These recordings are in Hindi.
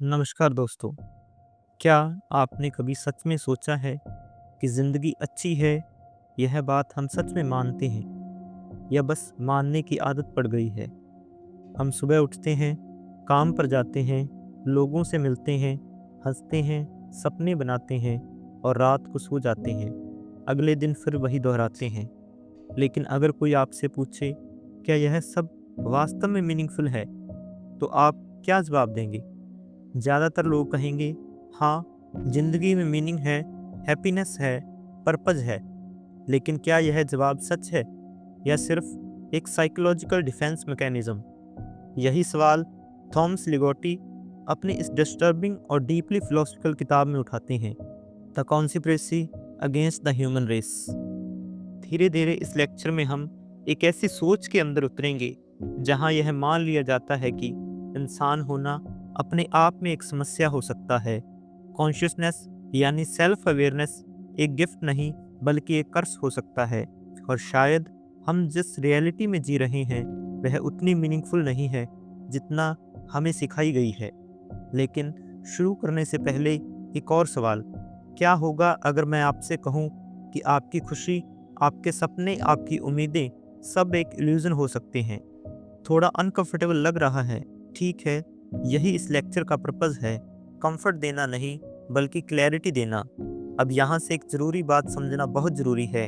नमस्कार दोस्तों। क्या आपने कभी सच में सोचा है कि ज़िंदगी अच्छी है? यह बात हम सच में मानते हैं या बस मानने की आदत पड़ गई है? हम सुबह उठते हैं, काम पर जाते हैं, लोगों से मिलते हैं, हंसते हैं, सपने बनाते हैं और रात को सो जाते हैं। अगले दिन फिर वही दोहराते हैं। लेकिन अगर कोई आपसे पूछे, क्या यह सब वास्तव में मीनिंगफुल है? तो आप क्या जवाब देंगे? ज़्यादातर लोग कहेंगे, हाँ, जिंदगी में मीनिंग है, हैप्पीनेस है, पर्पज है। लेकिन क्या यह जवाब सच है या सिर्फ एक साइकोलॉजिकल डिफेंस मैकेनिज्म? यही सवाल थॉमस लिगोटी अपनी इस डिस्टर्बिंग और डीपली फिलोसफिकल किताब में उठाते हैं, the conspiracy against the human race. धीरे धीरे इस लेक्चर में हम एक ऐसी सोच के अंदर उतरेंगे जहां यह मान लिया जाता है कि इंसान होना अपने आप में एक समस्या हो सकता है। कॉन्शियसनेस यानी सेल्फ अवेयरनेस एक गिफ्ट नहीं बल्कि एक कर्स हो सकता है। और शायद हम जिस रियलिटी में जी रहे हैं वह उतनी मीनिंगफुल नहीं है जितना हमें सिखाई गई है। लेकिन शुरू करने से पहले एक और सवाल, क्या होगा अगर मैं आपसे कहूँ कि आपकी खुशी, आपके सपने, आपकी उम्मीदें सब एक इल्यूजन हो सकते हैं? थोड़ा अनकंफर्टेबल लग रहा है, ठीक है, यही इस लेक्चर का पर्पस है, कंफर्ट देना नहीं बल्कि क्लैरिटी देना। अब यहाँ से एक ज़रूरी बात समझना बहुत ज़रूरी है।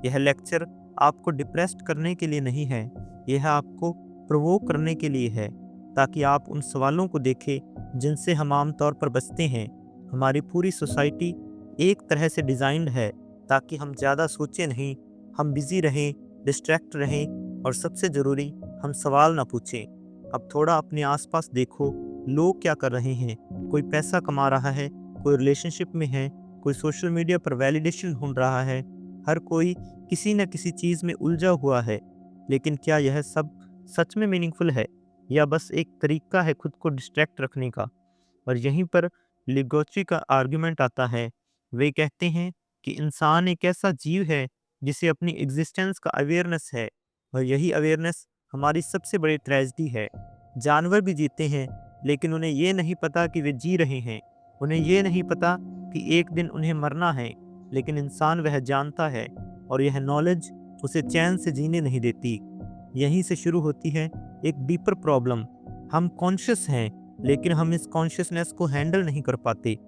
यह लेक्चर आपको डिप्रेस्ड करने के लिए नहीं है, यह आपको प्रोवोक करने के लिए है, ताकि आप उन सवालों को देखें जिनसे हम आम तौर पर बचते हैं। हमारी पूरी सोसाइटी एक तरह से डिज़ाइंड है ताकि हम ज़्यादा सोचें नहीं, हम बिज़ी रहें, डिस्ट्रैक्ट रहें और सबसे ज़रूरी, हम सवाल ना पूछें। अब थोड़ा अपने आसपास देखो, लोग क्या कर रहे हैं? कोई पैसा कमा रहा है, कोई रिलेशनशिप में है, कोई सोशल मीडिया पर वैलिडेशन ढूंढ रहा है, हर कोई किसी न किसी चीज़ में उलझा हुआ है। लेकिन क्या यह सब सच में मीनिंगफुल है या बस एक तरीका है खुद को डिस्ट्रैक्ट रखने का? और यहीं पर लिगोची का आर्गुमेंट आता है। वे कहते हैं कि इंसान एक ऐसा जीव है जिसे अपनी एग्जिस्टेंस का अवेयरनेस है, और यही अवेयरनेस हमारी सबसे बड़ी ट्रेजेडी है। जानवर भी जीते हैं, लेकिन उन्हें ये नहीं पता कि वे जी रहे हैं। उन्हें ये नहीं पता कि एक दिन उन्हें मरना है, लेकिन इंसान वह जानता है, और यह नॉलेज उसे चैन से जीने नहीं देती। यहीं से शुरू होती है एक डीपर प्रॉब्लम। हम कॉन्शियस हैं, लेकिन हम इस कॉन्शियसनेस को हैंडल नहीं कर पाते।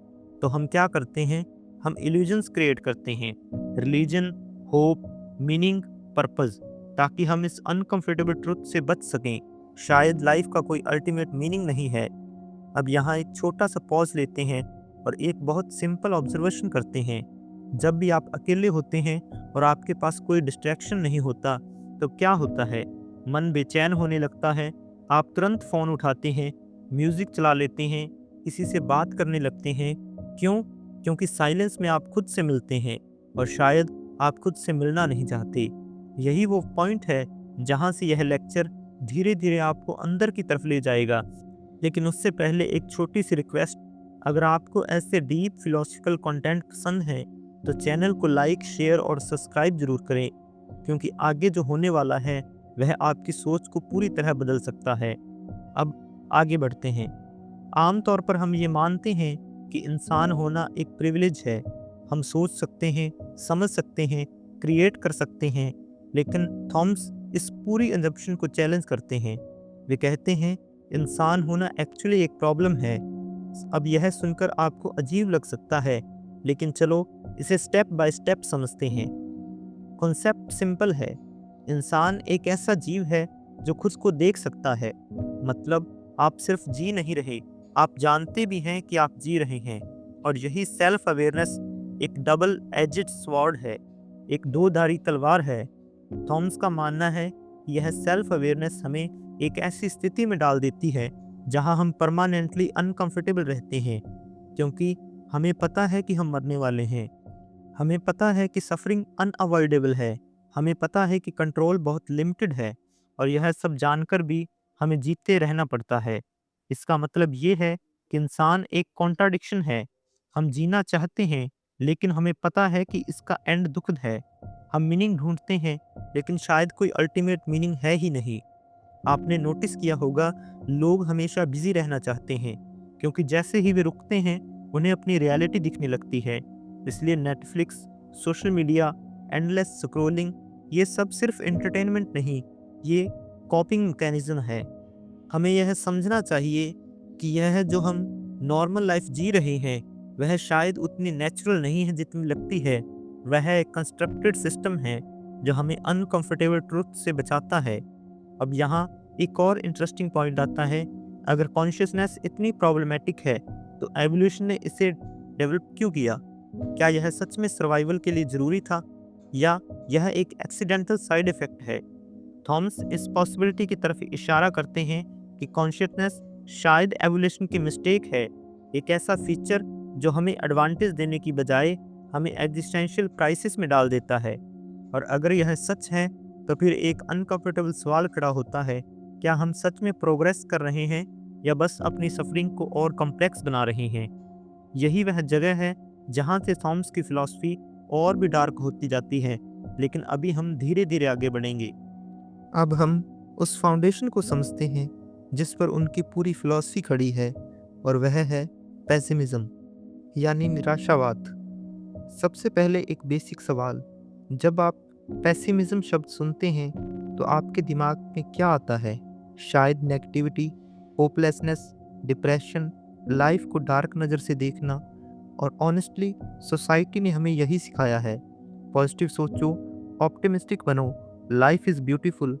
तो हम क्या करते हैं? हम इल्यूजन्स क्रिएट करते हैं, रिलीजन, होप, मीनिंग, पर्पस, ताकि हम इस अनकंफर्टेबल ट्रुथ से बच सकें। शायद लाइफ का कोई अल्टीमेट मीनिंग नहीं है। अब यहाँ एक छोटा सा पॉज लेते हैं और एक बहुत सिंपल ऑब्जर्वेशन करते हैं। जब भी आप अकेले होते हैं और आपके पास कोई डिस्ट्रैक्शन नहीं होता, तो क्या होता है? मन बेचैन होने लगता है। आप तुरंत फ़ोन उठाते हैं, म्यूज़िक चला लेते हैं, किसी से बात करने लगते हैं। क्यों? क्योंकि साइलेंस में आप खुद से मिलते हैं, और शायद आप खुद से मिलना नहीं चाहते। यही वो पॉइंट है जहाँ से यह लेक्चर धीरे धीरे आपको अंदर की तरफ ले जाएगा। लेकिन उससे पहले एक छोटी सी रिक्वेस्ट, अगर आपको ऐसे डीप फिलोसफिकल कंटेंट पसंद है तो चैनल को लाइक, शेयर और सब्सक्राइब जरूर करें, क्योंकि आगे जो होने वाला है वह आपकी सोच को पूरी तरह बदल सकता है। अब आगे बढ़ते हैं। आमतौर पर हम ये मानते हैं कि इंसान होना एक प्रिविलेज है। हम सोच सकते हैं, समझ सकते हैं, क्रिएट कर सकते हैं। लेकिन थॉमस इस पूरी अजम्पशन को चैलेंज करते हैं। वे कहते हैं इंसान होना एक्चुअली एक प्रॉब्लम है। अब यह सुनकर आपको अजीब लग सकता है, लेकिन चलो इसे स्टेप बाय स्टेप समझते हैं। कॉन्सेप्ट सिंपल है। इंसान एक ऐसा जीव है जो खुद को देख सकता है। मतलब आप सिर्फ जी नहीं रहे, आप जानते भी हैं कि आप जी रहे हैं। और यही सेल्फ अवेयरनेस एक डबल एजेड स्वॉर्ड है, एक दो धारी तलवार है। थॉमस का मानना है कि यह सेल्फ अवेयरनेस हमें एक ऐसी स्थिति में डाल देती है जहां हम परमानेंटली अनकंफर्टेबल रहते हैं, क्योंकि हमें पता है कि हम मरने वाले हैं। हमें पता है कि सफरिंग अनअवॉइडेबल है। हमें पता है कि कंट्रोल बहुत लिमिटेड है, और यह सब जानकर भी हमें जीते रहना पड़ता है। इसका मतलब ये है कि इंसान एक कॉन्ट्राडिक्शन है। हम जीना चाहते हैं, लेकिन हमें पता है कि इसका एंड दुखद है। हम मीनिंग ढूंढते हैं, लेकिन शायद कोई अल्टीमेट मीनिंग है ही नहीं। आपने नोटिस किया होगा, लोग हमेशा बिजी रहना चाहते हैं, क्योंकि जैसे ही वे रुकते हैं उन्हें अपनी रियलिटी दिखने लगती है। इसलिए Netflix, social media, endless scrolling, ये सब सिर्फ एंटरटेनमेंट नहीं, ये कॉपिंग मैकेनिज्म है। हमें यह समझना चाहिए कि यह जो हम नॉर्मल लाइफ जी रहे हैं वह शायद उतनी नेचुरल नहीं है जितनी लगती है। वह एक कंस्ट्रक्टेड सिस्टम है जो हमें अनकंफर्टेबल ट्रुथ से बचाता है। अब यहाँ एक और इंटरेस्टिंग पॉइंट आता है। अगर कॉन्शियसनेस इतनी प्रॉब्लमेटिक है तो एवोल्यूशन ने इसे डेवलप क्यों किया? क्या यह सच में सर्वाइवल के लिए ज़रूरी था या यह एक एक्सीडेंटल साइड इफ़ेक्ट है? थॉमस इस पॉसिबिलिटी की तरफ इशारा करते हैं कि कॉन्शियसनेस शायद एवोल्यूशन की मिस्टेक है, एक ऐसा फीचर जो हमें एडवांटेज देने की बजाय हमें एग्जिस्टेंशियल क्राइसिस में डाल देता है। और अगर यह सच है तो फिर एक अनकंफर्टेबल सवाल खड़ा होता है, क्या हम सच में प्रोग्रेस कर रहे हैं या बस अपनी सफरिंग को और कॉम्प्लेक्स बना रहे हैं? यही वह जगह है जहाँ से थॉमस की फिलॉसफी और भी डार्क होती जाती है, लेकिन अभी हम धीरे धीरे आगे बढ़ेंगे। अब हम उस फाउंडेशन को समझते हैं जिस पर उनकी पूरी फिलॉसफी खड़ी है, और वह है पेसिमिज्म, यानी निराशावाद। सबसे पहले एक बेसिक सवाल, जब आप पेसिमिज्म शब्द सुनते हैं तो आपके दिमाग में क्या आता है? शायद नेगेटिविटी, होपलेसनेस, डिप्रेशन, लाइफ को डार्क नज़र से देखना। और ऑनेस्टली सोसाइटी ने हमें यही सिखाया है, पॉजिटिव सोचो, ऑप्टिमिस्टिक बनो, लाइफ इज़ ब्यूटीफुल।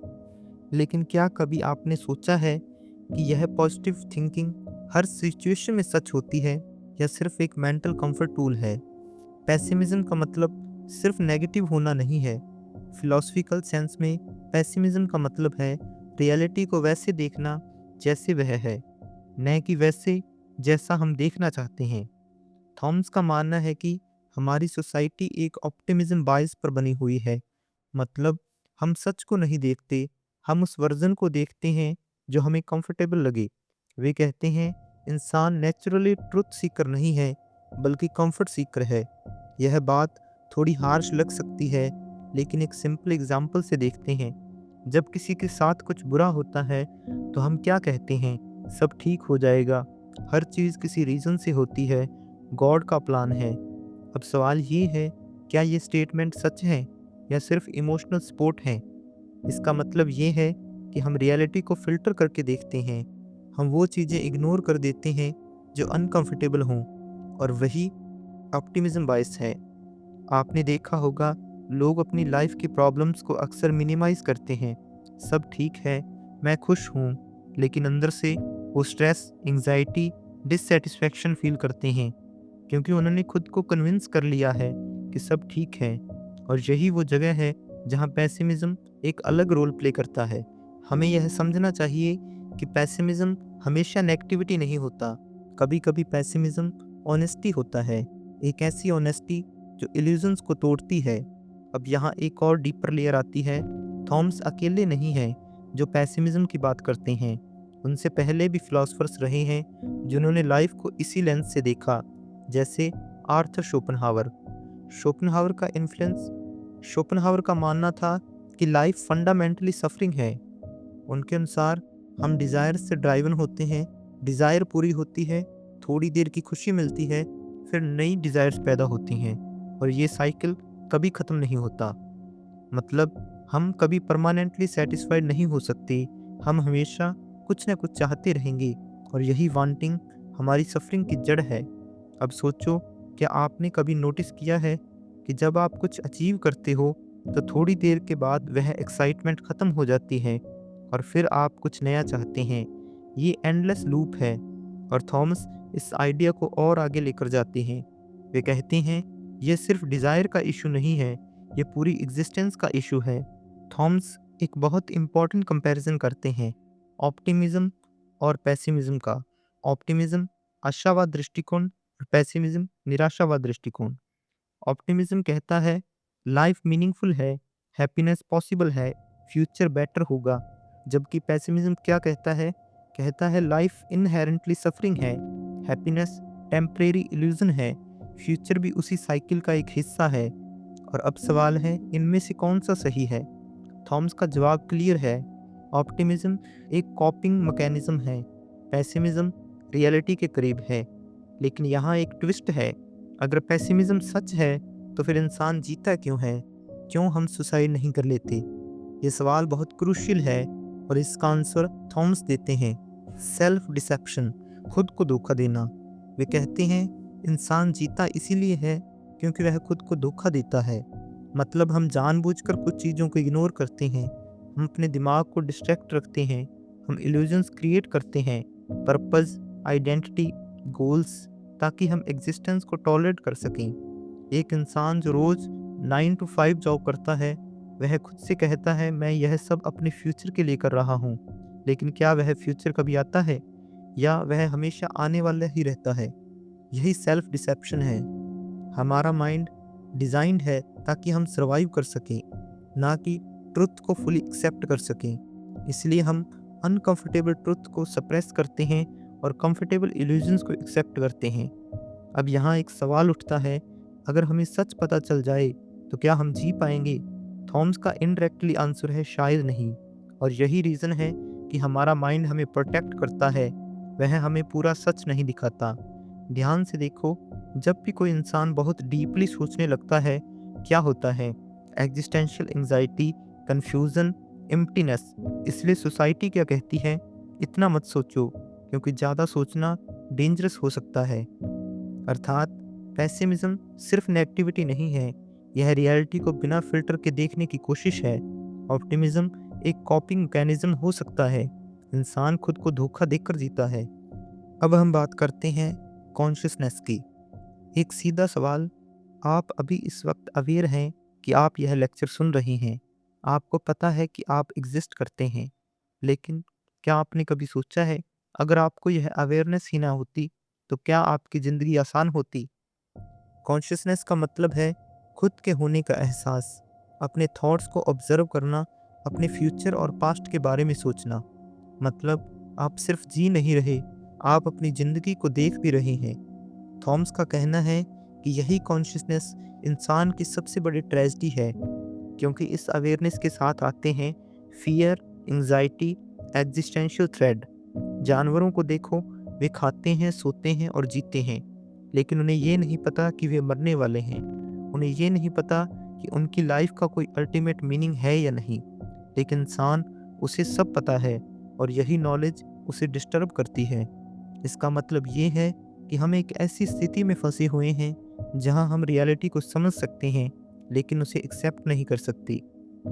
लेकिन क्या कभी आपने सोचा है कि यह पॉजिटिव थिंकिंग हर सिचुएशन में सच होती है या सिर्फ एक मेंटल कंफर्ट टूल है? पेसिमिज्म का मतलब सिर्फ नेगेटिव होना नहीं है। फिलॉसफिकल सेंस में पेसिमिज्म का मतलब है रियलिटी को वैसे देखना जैसे वह है, न कि वैसे जैसा हम देखना चाहते हैं। थॉमस का मानना है कि हमारी सोसाइटी एक ऑप्टिमिज्म बायस पर बनी हुई है। मतलब हम सच को नहीं देखते, हम उस वर्जन को देखते हैं जो हमें कंफर्टेबल लगे। वे कहते हैं इंसान नेचुरली ट्रुथ सीकर नहीं है बल्कि कंफर्ट सीकर है। यह बात थोड़ी हार्श लग सकती है, लेकिन एक सिंपल एग्जाम्पल से देखते हैं। जब किसी के साथ कुछ बुरा होता है तो हम क्या कहते हैं? सब ठीक हो जाएगा, हर चीज़ किसी रीज़न से होती है, गॉड का प्लान है। अब सवाल ये है, क्या ये स्टेटमेंट सच है या सिर्फ इमोशनल सपोर्ट है? इसका मतलब ये है कि हम रियलिटी को फ़िल्टर करके देखते हैं। हम वो चीज़ें इग्नोर कर देते हैं जो अनकंफर्टेबल हों, और वही ऑप्टिमिज्म बायस है। आपने देखा होगा, लोग अपनी लाइफ की प्रॉब्लम्स को अक्सर मिनिमाइज करते हैं। सब ठीक है, मैं खुश हूँ, लेकिन अंदर से वो स्ट्रेस, एंजाइटी, डिससेटिस्फैक्शन फील करते हैं, क्योंकि उन्होंने खुद को कन्विंस कर लिया है कि सब ठीक है। और यही वो जगह है जहाँ पेसिमिज्म एक अलग रोल प्ले करता है। हमें यह समझना चाहिए कि पेसिमिज्म हमेशा नेगेटिविटी नहीं होता। कभी कभी पेसिमिज्म ऑनेस्टी होता है, एक ऐसी ऑनेस्टी जो इल्यूजन्स को तोड़ती है। अब यहाँ एक और डीपर लेयर आती है। थॉमस अकेले नहीं हैं जो पेसिमिज्म की बात करते हैं। उनसे पहले भी फिलोसफर्स रहे हैं जिन्होंने लाइफ को इसी लेंस से देखा, जैसे आर्थर शोपेनहावर। शोपेनहावर का इन्फ्लुएंस, शोपेनहावर का मानना था कि लाइफ फंडामेंटली सफरिंग है। उनके अनुसार हम डिज़ायर से ड्राइवन होते हैं, डिज़ायर पूरी होती है, थोड़ी देर की खुशी मिलती है, फिर नई डिज़ायर्स पैदा होती हैं, और ये साइकिल कभी ख़त्म नहीं होता। मतलब हम कभी परमानेंटली सेटिस्फाइड नहीं हो सकते, हम हमेशा कुछ न कुछ चाहते रहेंगे, और यही वांटिंग हमारी सफरिंग की जड़ है। अब सोचो, क्या आपने कभी नोटिस किया है कि जब आप कुछ अचीव करते हो तो थोड़ी देर के बाद वह एक्साइटमेंट ख़त्म हो जाती है और फिर आप कुछ नया चाहते हैं? ये एंडलेस लूप है। और थॉमस इस आइडिया को और आगे लेकर जाते हैं। वे कहते हैं ये सिर्फ डिज़ायर का इशू नहीं है, ये पूरी एग्जिस्टेंस का इशू है। थॉमस एक बहुत इम्पॉर्टेंट कंपैरिजन करते हैं ऑप्टिमिज्म और पेसिमिज्म का। ऑप्टिमिज्म आशावाद दृष्टिकोण और पेसिमिज्म निराशावाद दृष्टिकोण। ऑप्टिमिज्म कहता है लाइफ मीनिंगफुल है, हैप्पीनेस पॉसिबल है, फ्यूचर बेटर होगा। जबकि पेसिमिज्म क्या कहता है? कहता है लाइफ इनहेरेंटली सफरिंग है, हैप्पीनेस टेम्परेरी इल्यूजन है, फ्यूचर भी उसी साइकिल का एक हिस्सा है। और अब सवाल है, इनमें से कौन सा सही है? थॉमस का जवाब क्लियर है। ऑप्टिमिज्म एक कॉपिंग मैकेनिज्म है, पेसिमिज्म रियलिटी के करीब है। लेकिन यहाँ एक ट्विस्ट है, अगर पेसिमिज्म सच है तो फिर इंसान जीता क्यों है? क्यों हम सुसाइड नहीं कर लेते? ये सवाल बहुत क्रूशियल है और इसका आंसर थॉमस देते हैं। सेल्फ डिसेप्शन, खुद को धोखा देना। वे कहते हैं इंसान जीता इसीलिए है क्योंकि वह खुद को धोखा देता है। मतलब हम जानबूझकर कुछ चीज़ों को इग्नोर करते हैं, हम अपने दिमाग को डिस्ट्रैक्ट रखते हैं, हम इल्यूजन्स क्रिएट करते हैं, पर्पस, आइडेंटिटी, गोल्स, ताकि हम एग्जिस्टेंस को टॉलरेट कर सकें। एक इंसान जो रोज़ 9 to 5 जॉब करता है, वह खुद से कहता है मैं यह सब अपने फ्यूचर के लिए कर रहा हूँ। लेकिन क्या वह फ्यूचर कभी आता है, या वह हमेशा आने वाला ही रहता है? यही सेल्फ डिसेप्शन है। हमारा माइंड डिज़ाइंड है ताकि हम सर्वाइव कर सकें, ना कि ट्रुथ को फुली एक्सेप्ट कर सकें। इसलिए हम अनकंफर्टेबल ट्रुथ को सप्रेस करते हैं और कंफर्टेबल इल्यूजन्स को एक्सेप्ट करते हैं। अब यहाँ एक सवाल उठता है, अगर हमें सच पता चल जाए तो क्या हम जी पाएंगे? थॉमस का इनडायरेक्टली आंसर है शायद नहीं। और यही रीज़न है कि हमारा माइंड हमें प्रोटेक्ट करता है, वह हमें पूरा सच नहीं दिखाता। ध्यान से देखो, जब भी कोई इंसान बहुत डीपली सोचने लगता है, क्या होता है? Existential anxiety, confusion, emptiness. इसलिए सोसाइटी क्या कहती है? इतना मत सोचो, क्योंकि ज़्यादा सोचना डेंजरस हो सकता है। अर्थात पेसिमिज्म सिर्फ नेगेटिविटी नहीं है, यह रियलिटी को बिना फिल्टर के देखने की कोशिश है। ऑप्टिमिज्म एक कॉपिंग मैकेनिज्म हो सकता है, इंसान खुद को धोखा देकर जीता है। अब हम बात करते हैं कॉन्शियसनेस की। एक सीधा सवाल, आप अभी इस वक्त अवेयर हैं कि आप यह लेक्चर सुन रहे हैं, आपको पता है कि आप एग्जिस्ट करते हैं, लेकिन क्या आपने कभी सोचा है, अगर आपको यह अवेयरनेस ही ना होती तो क्या आपकी ज़िंदगी आसान होती? कॉन्शियसनेस का मतलब है खुद के होने का एहसास, अपने थॉट्स को ऑब्जर्व करना, अपने फ्यूचर और पास्ट के बारे में सोचना। मतलब आप सिर्फ जी नहीं रहे, आप अपनी ज़िंदगी को देख भी रहे हैं। थॉमस का कहना है कि यही कॉन्शियसनेस इंसान की सबसे बड़ी ट्रेजेडी है, क्योंकि इस अवेयरनेस के साथ आते हैं फियर, एंजाइटी, एग्जिस्टेंशियल थ्रेड। जानवरों को देखो, वे खाते हैं, सोते हैं और जीते हैं, लेकिन उन्हें ये नहीं पता कि वे मरने वाले हैं। उन्हें ये नहीं पता कि उनकी लाइफ का कोई अल्टीमेट मीनिंग है या नहीं। लेकिन इंसान, उसे सब पता है, और यही नॉलेज उसे डिस्टर्ब करती है। इसका मतलब ये है कि हम एक ऐसी स्थिति में फंसे हुए हैं जहां हम रियलिटी को समझ सकते हैं, लेकिन उसे एक्सेप्ट नहीं कर सकते।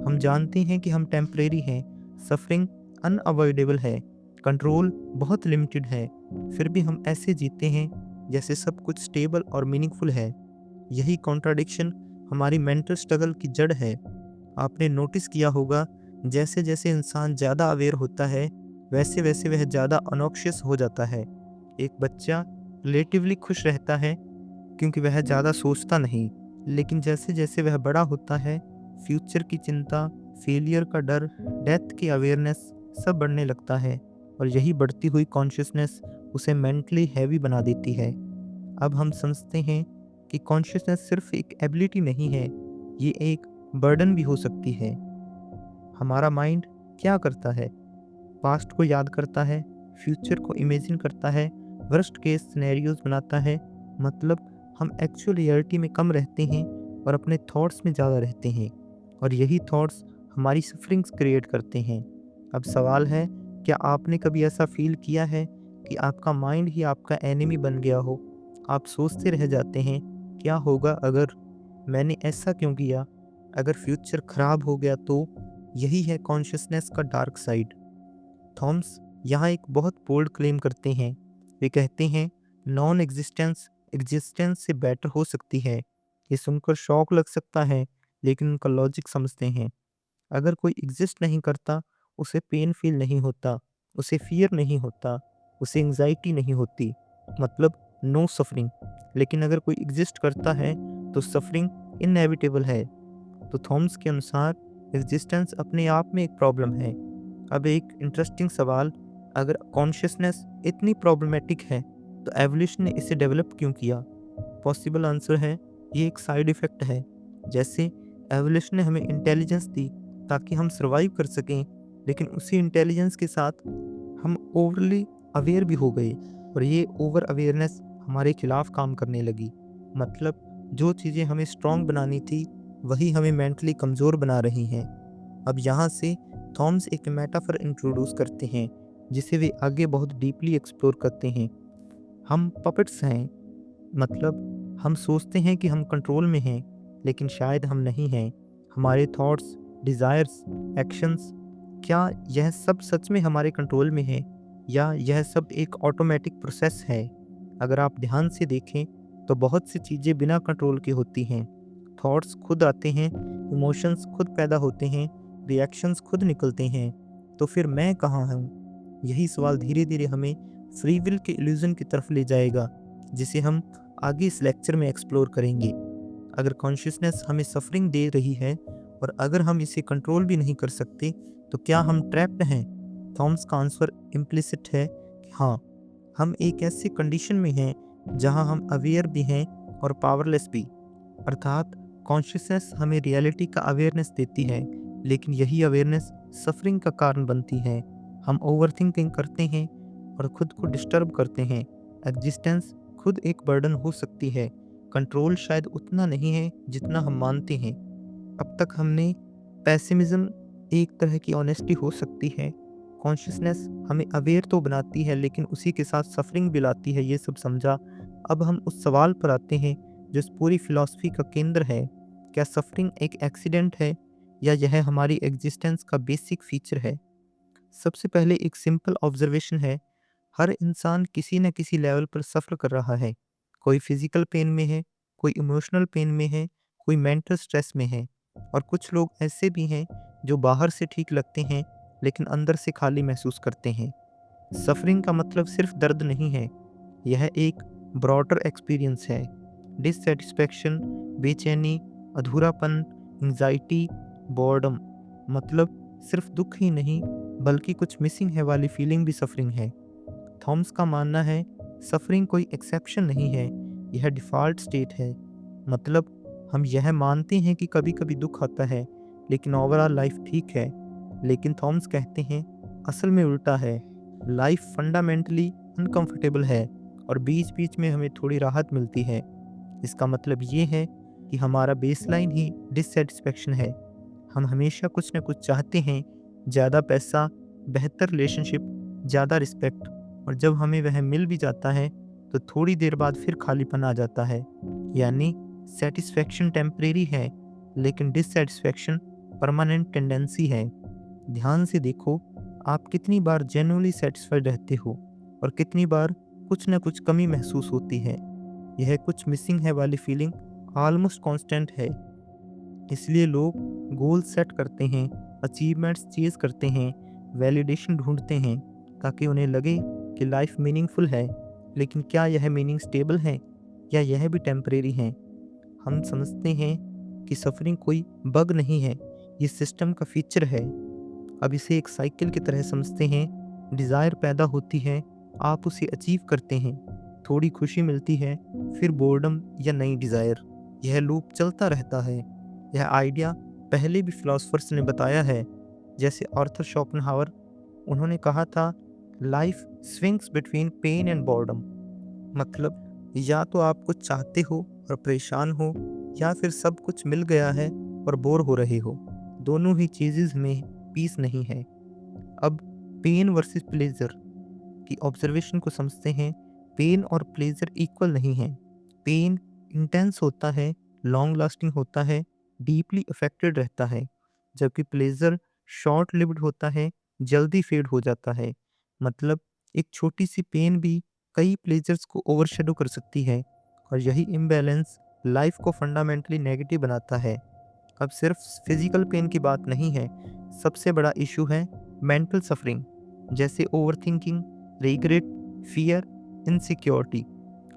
हम जानते हैं कि हम टेम्परेरी हैं, सफरिंग अनअवॉइडेबल है, कंट्रोल बहुत लिमिटेड है, फिर भी हम ऐसे जीते हैं जैसे सब कुछ स्टेबल और मीनिंगफुल है। यही कॉन्ट्राडिक्शन हमारी मेंटल स्ट्रगल की जड़ है। आपने नोटिस किया होगा, जैसे जैसे इंसान ज़्यादा अवेयर होता है, वैसे वैसे वह ज़्यादा अनॉक्शियस हो जाता है। एक बच्चा रिलेटिवली खुश रहता है क्योंकि वह ज़्यादा सोचता नहीं, लेकिन जैसे जैसे वह बड़ा होता है, फ्यूचर की चिंता, फेलियर का डर, डेथ की अवेयरनेस सब बढ़ने लगता है, और यही बढ़ती हुई कॉन्शियसनेस उसे मेंटली हैवी बना देती है। अब हम समझते हैं कि कॉन्शियसनेस सिर्फ एक एबिलिटी नहीं है, ये एक बर्डन भी हो सकती है। हमारा माइंड क्या करता है? पास्ट को याद करता है, फ्यूचर को इमेजिन करता है, वर्स्ट केस सिनेरियोज बनाता है। मतलब हम एक्चुअल रियलिटी में कम रहते हैं और अपने थॉट्स में ज़्यादा रहते हैं, और यही थॉट्स हमारी सफरिंग्स क्रिएट करते हैं। अब सवाल है, क्या आपने कभी ऐसा फील किया है कि आपका माइंड ही आपका एनिमी बन गया हो? आप सोचते रह जाते हैं, क्या होगा अगर, मैंने ऐसा क्यों किया, अगर फ्यूचर खराब हो गया तो? यही है कॉन्शियसनेस का डार्क साइड। थॉमस यहाँ एक बहुत बोल्ड क्लेम करते हैं। वे कहते हैं नॉन एग्जिस्टेंस एग्जिस्टेंस से बेटर हो सकती है। ये सुनकर शौक लग सकता है, लेकिन उनका लॉजिक समझते हैं। अगर कोई एग्जिस्ट नहीं करता, उसे पेन फील नहीं होता, उसे फियर नहीं होता, उसे एंजाइटी नहीं होती, मतलब नो सफरिंग। लेकिन अगर कोई एग्जिस्ट करता है तो सफरिंग इनएविटेबल है। तो थॉमस के अनुसार एग्जिस्टेंस अपने आप में एक प्रॉब्लम है। अब एक इंटरेस्टिंग सवाल, अगर कॉन्शियसनेस इतनी प्रॉब्लमेटिक है तो एवोल्यूशन ने इसे डेवलप क्यों किया? पॉसिबल आंसर है, ये एक साइड इफ़ेक्ट है। जैसे एवोल्यूशन ने हमें इंटेलिजेंस दी ताकि हम सर्वाइव कर सकें, लेकिन उसी इंटेलिजेंस के साथ हम ओवरली अवेयर भी हो गए। और ये ओवर अवेयरनेस हमारे खिलाफ काम करने लगी। मतलब जो चीज़ें हमें स्ट्रॉन्ग बनानी थी वही हमें मेंटली कमज़ोर बना रही हैं। अब यहाँ से थॉमस एक मेटाफर इंट्रोड्यूस करते हैं जिसे वे आगे बहुत डीपली एक्सप्लोर करते हैं। हम पपेट्स हैं, मतलब हम सोचते हैं कि हम कंट्रोल में हैं, लेकिन शायद हम नहीं हैं। हमारे थॉट्स, डिज़ायर्स, एक्शंस, क्या यह सब सच में हमारे कंट्रोल में है या यह सब एक ऑटोमेटिक प्रोसेस है? अगर आप ध्यान से देखें तो बहुत सी चीज़ें बिना कंट्रोल के होती हैं। थॉट्स खुद आते हैं, इमोशंस खुद पैदा होते हैं, रिएक्शंस खुद निकलते हैं। तो फिर मैं कहाँ हूँ? यही सवाल धीरे धीरे हमें फ्री विल के इल्यूजन की तरफ ले जाएगा, जिसे हम आगे इस लेक्चर में एक्सप्लोर करेंगे। अगर कॉन्शियसनेस हमें सफरिंग दे रही है और अगर हम इसे कंट्रोल भी नहीं कर सकते, तो क्या हम ट्रैप्ड हैं? थॉमस का आंसर इम्प्लिसिट है कि हाँ, हम एक ऐसे कंडीशन में हैं जहां हम अवेयर भी हैं और पावरलेस भी। अर्थात कॉन्शियसनेस हमें रियलिटी का अवेयरनेस देती है, लेकिन यही अवेयरनेस सफरिंग का कारण बनती है। हम ओवरथिंकिंग करते हैं और खुद को डिस्टर्ब करते हैं। एग्जिस्टेंस खुद एक बर्डन हो सकती है। कंट्रोल शायद उतना नहीं है जितना हम मानते हैं। अब तक हमने पेसिमिज्म एक तरह की ऑनेस्टी हो सकती है। कॉन्शियसनेस हमें अवेयर तो बनाती है लेकिन उसी के साथ सफरिंग भी लाती है, ये सब समझा। अब हम उस सवाल पर आते हैं जो इस पूरी फिलॉसफी का केंद्र है। क्या सफरिंग एक एक्सीडेंट है या यह हमारी एग्जिस्टेंस का बेसिक फीचर है? सबसे पहले एक सिंपल ऑब्जर्वेशन है, हर इंसान किसी न किसी लेवल पर सफ़र कर रहा है। कोई फिजिकल पेन में है, कोई इमोशनल पेन में है, कोई मेंटल स्ट्रेस में है और कुछ लोग ऐसे भी हैं जो बाहर से ठीक लगते हैं लेकिन अंदर से खाली महसूस करते हैं। सफरिंग का मतलब सिर्फ दर्द नहीं है, यह एक ब्रॉडर एक्सपीरियंस है। डिससैटिस्फैक्शन, बेचैनी, अधूरापन, एंजाइटी, बोर्डम, मतलब सिर्फ दुख ही नहीं बल्कि कुछ मिसिंग है वाली फीलिंग भी सफरिंग है। थॉमस का मानना है सफरिंग कोई एक्सेप्शन नहीं है, यह डिफ़ॉल्ट स्टेट है। मतलब हम यह मानते हैं कि कभी कभी दुख आता है लेकिन ओवरऑल लाइफ ठीक है। लेकिन थॉमस कहते हैं असल में उल्टा है, लाइफ फंडामेंटली अनकंफर्टेबल है और बीच बीच में हमें थोड़ी राहत मिलती है। इसका मतलब ये है कि हमारा बेसलाइन ही डिससेटिस्फेक्शन है। हम हमेशा कुछ न कुछ चाहते हैं, ज़्यादा पैसा, बेहतर रिलेशनशिप, ज़्यादा रिस्पेक्ट, और जब हमें वह मिल भी जाता है तो थोड़ी देर बाद फिर खालीपन आ जाता है। यानी सेटिस्फेक्शन टेम्परेरी है लेकिन डिससेटिस्फेक्शन परमानेंट टेंडेंसी है। ध्यान से देखो, आप कितनी बार जेन्युइनली सेटिस्फाइड रहते हो और कितनी बार कुछ न कुछ कमी महसूस होती है। यह कुछ मिसिंग है वाली फीलिंग ऑलमोस्ट कांस्टेंट है। इसलिए लोग गोल सेट करते हैं, अचीवमेंट्स चेज़ करते हैं, वैलिडेशन ढूंढते हैं ताकि उन्हें लगे कि लाइफ मीनिंगफुल है। लेकिन क्या यह मीनिंग स्टेबल है या यह भी टेम्परेरी है? हम समझते हैं कि सफरिंग कोई बग नहीं है, ये सिस्टम का फीचर है। अब इसे एक साइकिल की तरह समझते हैं। डिज़ायर पैदा होती है, आप उसे अचीव करते हैं, थोड़ी खुशी मिलती है, फिर बोर्डम या नई डिज़ायर। यह लूप चलता रहता है। यह आइडिया पहले भी फिलोसफर्स ने बताया है, जैसे आर्थर शोपेनहावर। उन्होंने कहा था life swings between pain and boredom. मतलब या तो आप कुछ चाहते हो और परेशान हो, या फिर सब कुछ मिल गया है और बोर हो रहे हो। दोनों ही चीज़ें में पीस नहीं है। अब पेन वर्सेस प्लेजर की ऑब्जर्वेशन को समझते हैं। पेन और प्लेजर इक्वल नहीं है। पेन इंटेंस होता है, लॉन्ग लास्टिंग होता है, डीपली अफेक्टेड रहता है, जबकि प्लेजर शॉर्ट लिव्ड होता है, जल्दी फेड हो जाता है। मतलब एक छोटी सी पेन भी कई प्लेजर्स को ओवरशैडो कर सकती है और यही इम्बैलेंस लाइफ को फंडामेंटली नेगेटिव बनाता है। अब सिर्फ फिजिकल पेन की बात नहीं है, सबसे बड़ा इशू है मेंटल सफरिंग, जैसे ओवरथिंकिंग, रिग्रेट, फियर, इनसिक्योरिटी।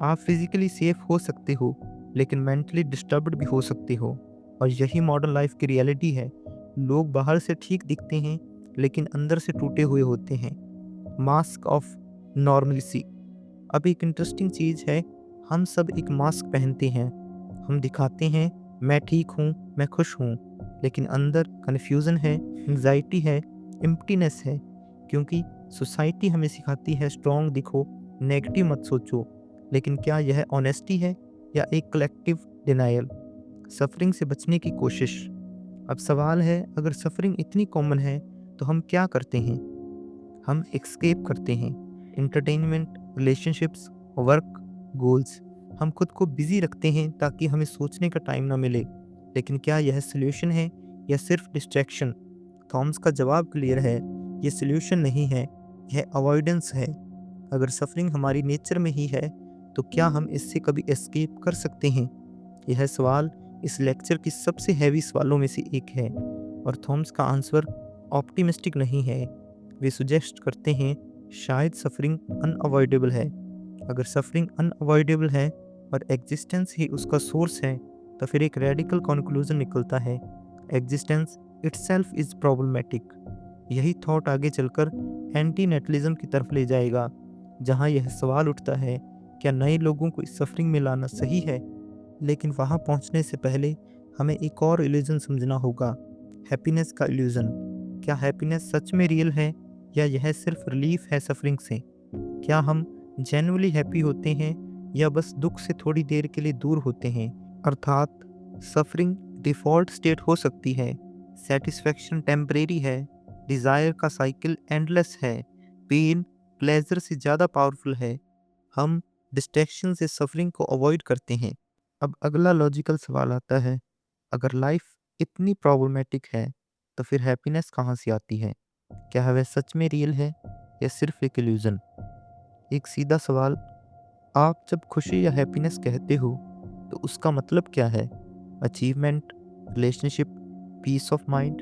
आप फिजिकली सेफ हो सकते हो लेकिन मेंटली डिस्टर्ब्ड भी हो सकते हो, और यही मॉडर्न लाइफ की रियलिटी है। लोग बाहर से ठीक दिखते हैं लेकिन अंदर से टूटे हुए होते हैं। Mask off normalcy. अब एक इंटरेस्टिंग चीज़ है, हम सब एक मास्क पहनते हैं। हम दिखाते हैं मैं ठीक हूँ, मैं खुश हूँ, लेकिन अंदर कन्फ्यूज़न है, एंग्जाइटी है, एम्प्टीनेस है, क्योंकि सोसाइटी हमें सिखाती है स्ट्रॉन्ग दिखो, नेगेटिव मत सोचो, लेकिन क्या यह ऑनेस्टी है या एक कलेक्टिव डिनायल? सफरिंग से बचने की कोशिश। अब सवाल है, अगर सफरिंग इतनी कॉमन है तो हम क्या करते हैं? हम एस्केप करते हैं। Entertainment, relationships, work, goals. हम खुद को बिजी रखते हैं ताकि हमें सोचने का टाइम ना मिले। लेकिन क्या यह सोल्यूशन है या सिर्फ डिस्ट्रैक्शन? थॉमस का जवाब क्लियर है, ये सोल्यूशन नहीं है, यह अवॉइडेंस है। अगर सफरिंग हमारी नेचर में ही है तो क्या हम इससे कभी एस्केप कर सकते हैं? यह सवाल इस लेक्चर की सबसे हैवी सवालों में से एक है, और थॉमस का आंसर ऑप्टिमिस्टिक नहीं है। वे सुजेस्ट करते हैं शायद सफरिंग अनअवॉइडेबल है। अगर सफरिंग अनअवॉइडेबल है और एग्जिस्टेंस ही उसका सोर्स है, तो फिर एक रेडिकल कंक्लूजन निकलता है, एग्जिस्टेंस इटसेल्फ इज प्रॉब्लमेटिक। यही थॉट आगे चलकर एंटी नेटलिज्म की तरफ ले जाएगा, जहां यह सवाल उठता है, क्या नए लोगों को इस सफरिंग में लाना सही है? लेकिन वहां पहुंचने से पहले हमें एक और इल्यूजन समझना होगा, हैप्पीनेस का इल्यूजन। क्या हैप्पीनेस सच में रियल है या यह सिर्फ रिलीफ है सफरिंग से? क्या हम जेन्युइनली हैप्पी होते हैं या बस दुख से थोड़ी देर के लिए दूर होते हैं? अर्थात सफरिंग डिफ़ॉल्ट स्टेट हो सकती है, सैटिस्फैक्शन टेम्परेरी है, डिज़ायर का साइकिल एंडलेस है, पेन प्लेजर से ज़्यादा पावरफुल है। हम डिस्ट्रैक्शन से सफरिंग को अवॉइड करते हैं। अब अगला लॉजिकल सवाल आता है, अगर लाइफ इतनी प्रॉब्लमेटिक है तो फिर हैप्पीनेस कहाँ से आती है? क्या वह सच में रियल है या सिर्फ एक इल्यूजन? एक सीधा सवाल, आप जब खुशी या हैप्पीनेस कहते हो तो उसका मतलब क्या है? Achievement, relationship, peace of mind?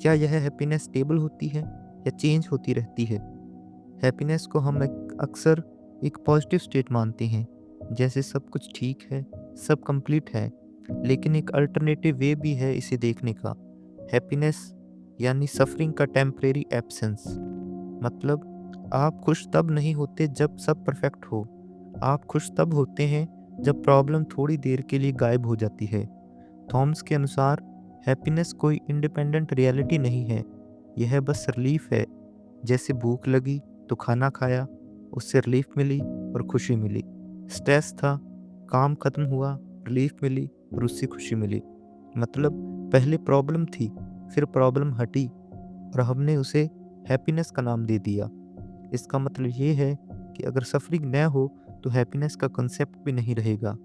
क्या यह हैप्पीनेस स्टेबल होती है या चेंज होती रहती है? हैप्पीनेस को हम अक्सर एक पॉजिटिव स्टेट मानते हैं, जैसे सब कुछ ठीक है, सब कंप्लीट है। लेकिन एक अल्टरनेटिव वे भी है इसे देखने का, हैप्पीनेस यानी सफरिंग का टेम्परेरी एब्सेंस। मतलब आप खुश तब नहीं होते जब सब परफेक्ट हो, आप खुश तब होते हैं जब प्रॉब्लम थोड़ी देर के लिए गायब हो जाती है। थॉमस के अनुसार हैप्पीनेस कोई इंडिपेंडेंट रियलिटी नहीं है, यह बस रिलीफ है। जैसे भूख लगी तो खाना खाया, उससे रिलीफ मिली और खुशी मिली। स्ट्रेस था, काम खत्म हुआ, रिलीफ मिली और उससे खुशी मिली। मतलब पहले प्रॉब्लम थी, फिर प्रॉब्लम हटी और हमने उसे हैप्पीनेस का नाम दे दिया। इसका मतलब ये है कि अगर सफरिंग न हो तो हैप्पीनेस का कंसेप्ट भी नहीं रहेगा।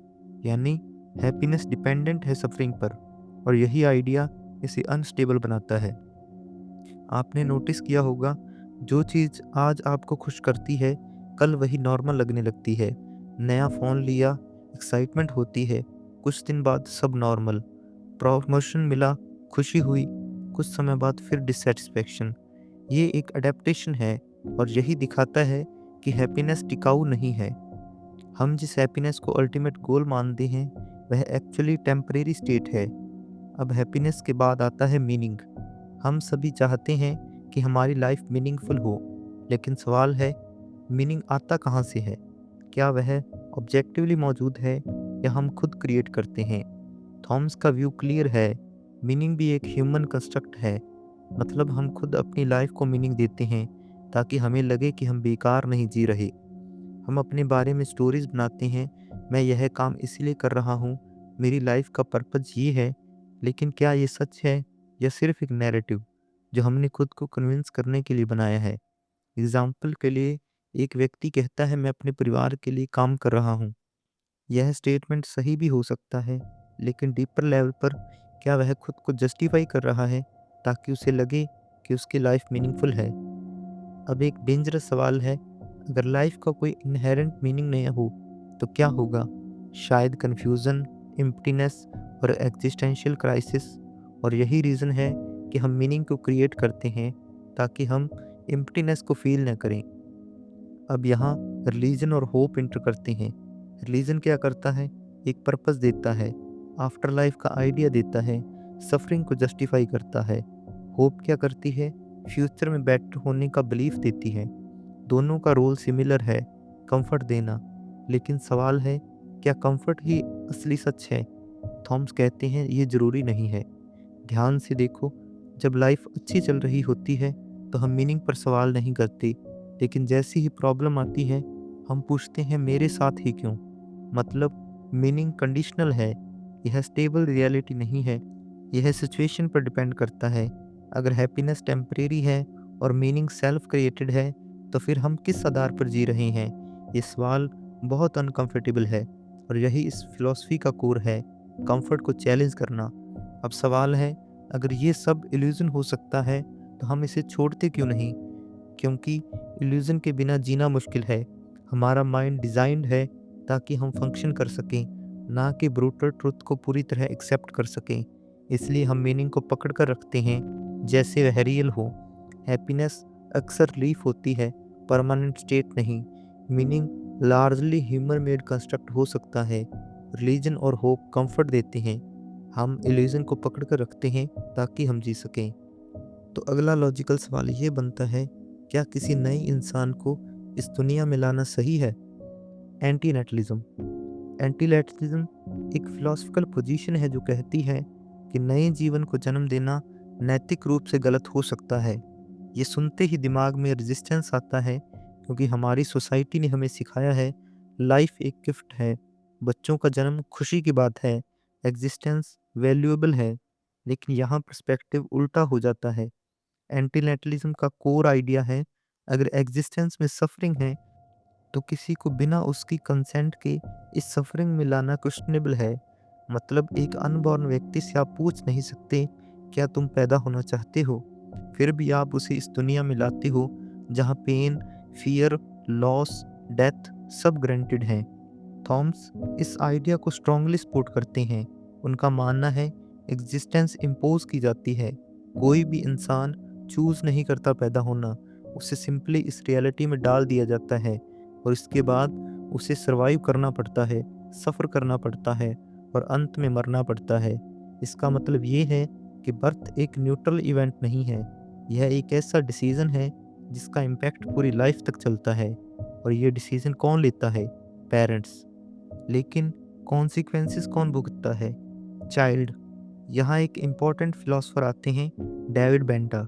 यानी हैप्पीनेस डिपेंडेंट है सफरिंग पर, और यही आइडिया इसे अनस्टेबल बनाता है। आपने नोटिस किया होगा, जो चीज़ आज आपको खुश करती है कल वही नॉर्मल लगने लगती है। नया फ़ोन लिया, एक्साइटमेंट होती है, कुछ दिन बाद सब नॉर्मल। प्रमोशन मिला, खुशी हुई, कुछ समय बाद फिर डिससेटिस्फैक्शन। ये एक अडेप्टेशन है, और यही दिखाता है कि हैप्पीनेस टिकाऊ नहीं है। हम जिस हैप्पीनेस को अल्टीमेट गोल मानते हैं वह एक्चुअली टेम्परेरी स्टेट है। अब हैप्पीनेस के बाद आता है मीनिंग। हम सभी चाहते हैं कि हमारी लाइफ मीनिंगफुल हो, लेकिन सवाल है, मीनिंग आता कहाँ से है? क्या वह ऑब्जेक्टिवली मौजूद है या हम खुद क्रिएट करते हैं? थॉमस का व्यू क्लियर है, मीनिंग भी एक ह्यूमन कंस्ट्रक्ट है। मतलब हम खुद अपनी लाइफ को मीनिंग देते हैं ताकि हमें लगे कि हम बेकार नहीं जी रहे। हम अपने बारे में स्टोरीज बनाते हैं, मैं यह काम इसलिए कर रहा हूँ, मेरी लाइफ का पर्पज़ ये है। लेकिन क्या ये सच है या सिर्फ एक नैरेटिव जो हमने खुद को कन्विंस करने के लिए बनाया है? एग्जाम्पल के लिए, एक व्यक्ति कहता है मैं अपने परिवार के लिए काम कर रहा हूँ। यह स्टेटमेंट सही भी हो सकता है, लेकिन डीपर लेवल पर क्या वह खुद को जस्टिफाई कर रहा है ताकि उसे लगे कि उसकी लाइफ मीनिंगफुल है? अब एक डेंजरस सवाल है, अगर लाइफ का कोई इनहेरेंट मीनिंग नहीं हो तो क्या होगा? शायद कन्फ्यूज़न, एम्प्टीनेस और एग्जिस्टेंशियल क्राइसिस। और यही रीज़न है कि हम मीनिंग को क्रिएट करते हैं ताकि हम एम्प्टीनेस को फील न करें। अब यहाँ रिलीजन और होप इंटर करते हैं। रिलीजन क्या करता है? एक पर्पस देता है, आफ्टर लाइफ का आइडिया देता है, सफरिंग को जस्टिफाई करता है। होप क्या करती है? फ्यूचर में बेटर होने का बिलीफ देती है। दोनों का रोल सिमिलर है, कंफर्ट देना। लेकिन सवाल है, क्या कंफर्ट ही असली सच है? थॉमस कहते हैं ये ज़रूरी नहीं है। ध्यान से देखो, जब लाइफ अच्छी चल रही होती है तो हम मीनिंग पर सवाल नहीं करते, लेकिन जैसी ही प्रॉब्लम आती है हम पूछते हैं मेरे साथ ही क्यों। मतलब मीनिंग कंडीशनल है, यह स्टेबल रियलिटी नहीं है, यह सिचुएशन पर डिपेंड करता है। अगर हैप्पीनेस टेम्परेरी है और मीनिंग सेल्फ क्रिएटेड है तो फिर हम किस आधार पर जी रहे हैं? ये सवाल बहुत अनकंफर्टेबल है और यही इस फिलॉसफी का कोर है, कंफर्ट को चैलेंज करना। अब सवाल है, अगर ये सब इल्यूजन हो सकता है तो हम इसे छोड़ते क्यों नहीं? क्योंकि इल्यूजन के बिना जीना मुश्किल है। हमारा माइंड डिज़ाइंड है ताकि हम फंक्शन कर सकें, ना कि ब्रूटल ट्रुथ को पूरी तरह एक्सेप्ट कर सकें। इसलिए हम मीनिंग को पकड़ कर रखते हैं जैसे वह रियल हो। हैप्पीनेस अक्सर रिलीफ होती है, परमानेंट स्टेट नहीं। Meaning largely human made construct हो सकता है। रिलीजन और होप कंफर्ट देते हैं, हम इल्यूजन को पकड़ कर रखते हैं ताकि हम जी सकें। तो अगला लॉजिकल सवाल ये बनता है, क्या किसी नए इंसान को इस दुनिया में लाना सही है? एंटी नेटलिज्म। एंटी नेटलिज्म एक फिलोसफिकल पोजीशन है जो कहती है कि नए जीवन को जन्म देना नैतिक रूप से गलत हो सकता है। ये सुनते ही दिमाग में रेजिस्टेंस आता है क्योंकि हमारी सोसाइटी ने हमें सिखाया है लाइफ एक गिफ्ट है, बच्चों का जन्म खुशी की बात है, एग्जिस्टेंस वैल्यूएबल है। लेकिन यहाँ पर्सपेक्टिव उल्टा हो जाता है। एंटीनेटलिज्म का कोर आइडिया है, अगर एग्जिस्टेंस में सफरिंग है तो किसी को बिना उसकी कंसेंट के इस सफरिंग में लाना क्वेश्चनेबल है। मतलब एक अनबॉर्न व्यक्ति से आप पूछ नहीं सकते क्या तुम पैदा होना चाहते हो, फिर भी आप उसे इस दुनिया में लाते हो जहाँ पेन, फियर, लॉस, डेथ सब ग्रांटेड हैं। थॉम्स इस आइडिया को स्ट्रांगली सपोर्ट करते हैं। उनका मानना है एग्जिस्टेंस इम्पोज की जाती है, कोई भी इंसान चूज नहीं करता पैदा होना, उसे सिंपली इस रियलिटी में डाल दिया जाता है और इसके बाद उसे सरवाइव करना पड़ता है, सफ़र करना पड़ता है और अंत में मरना पड़ता है। इसका मतलब ये है कि बर्थ एक न्यूट्रल इवेंट नहीं है, यह एक ऐसा डिसीजन है जिसका इम्पैक्ट पूरी लाइफ तक चलता है। और ये डिसीजन कौन लेता है? पेरेंट्स। लेकिन कॉन्सिक्वेंसेस कौन भुगतता है? चाइल्ड। यहाँ एक इम्पॉर्टेंट फिलोसफर आते हैं, डेविड बेंटा।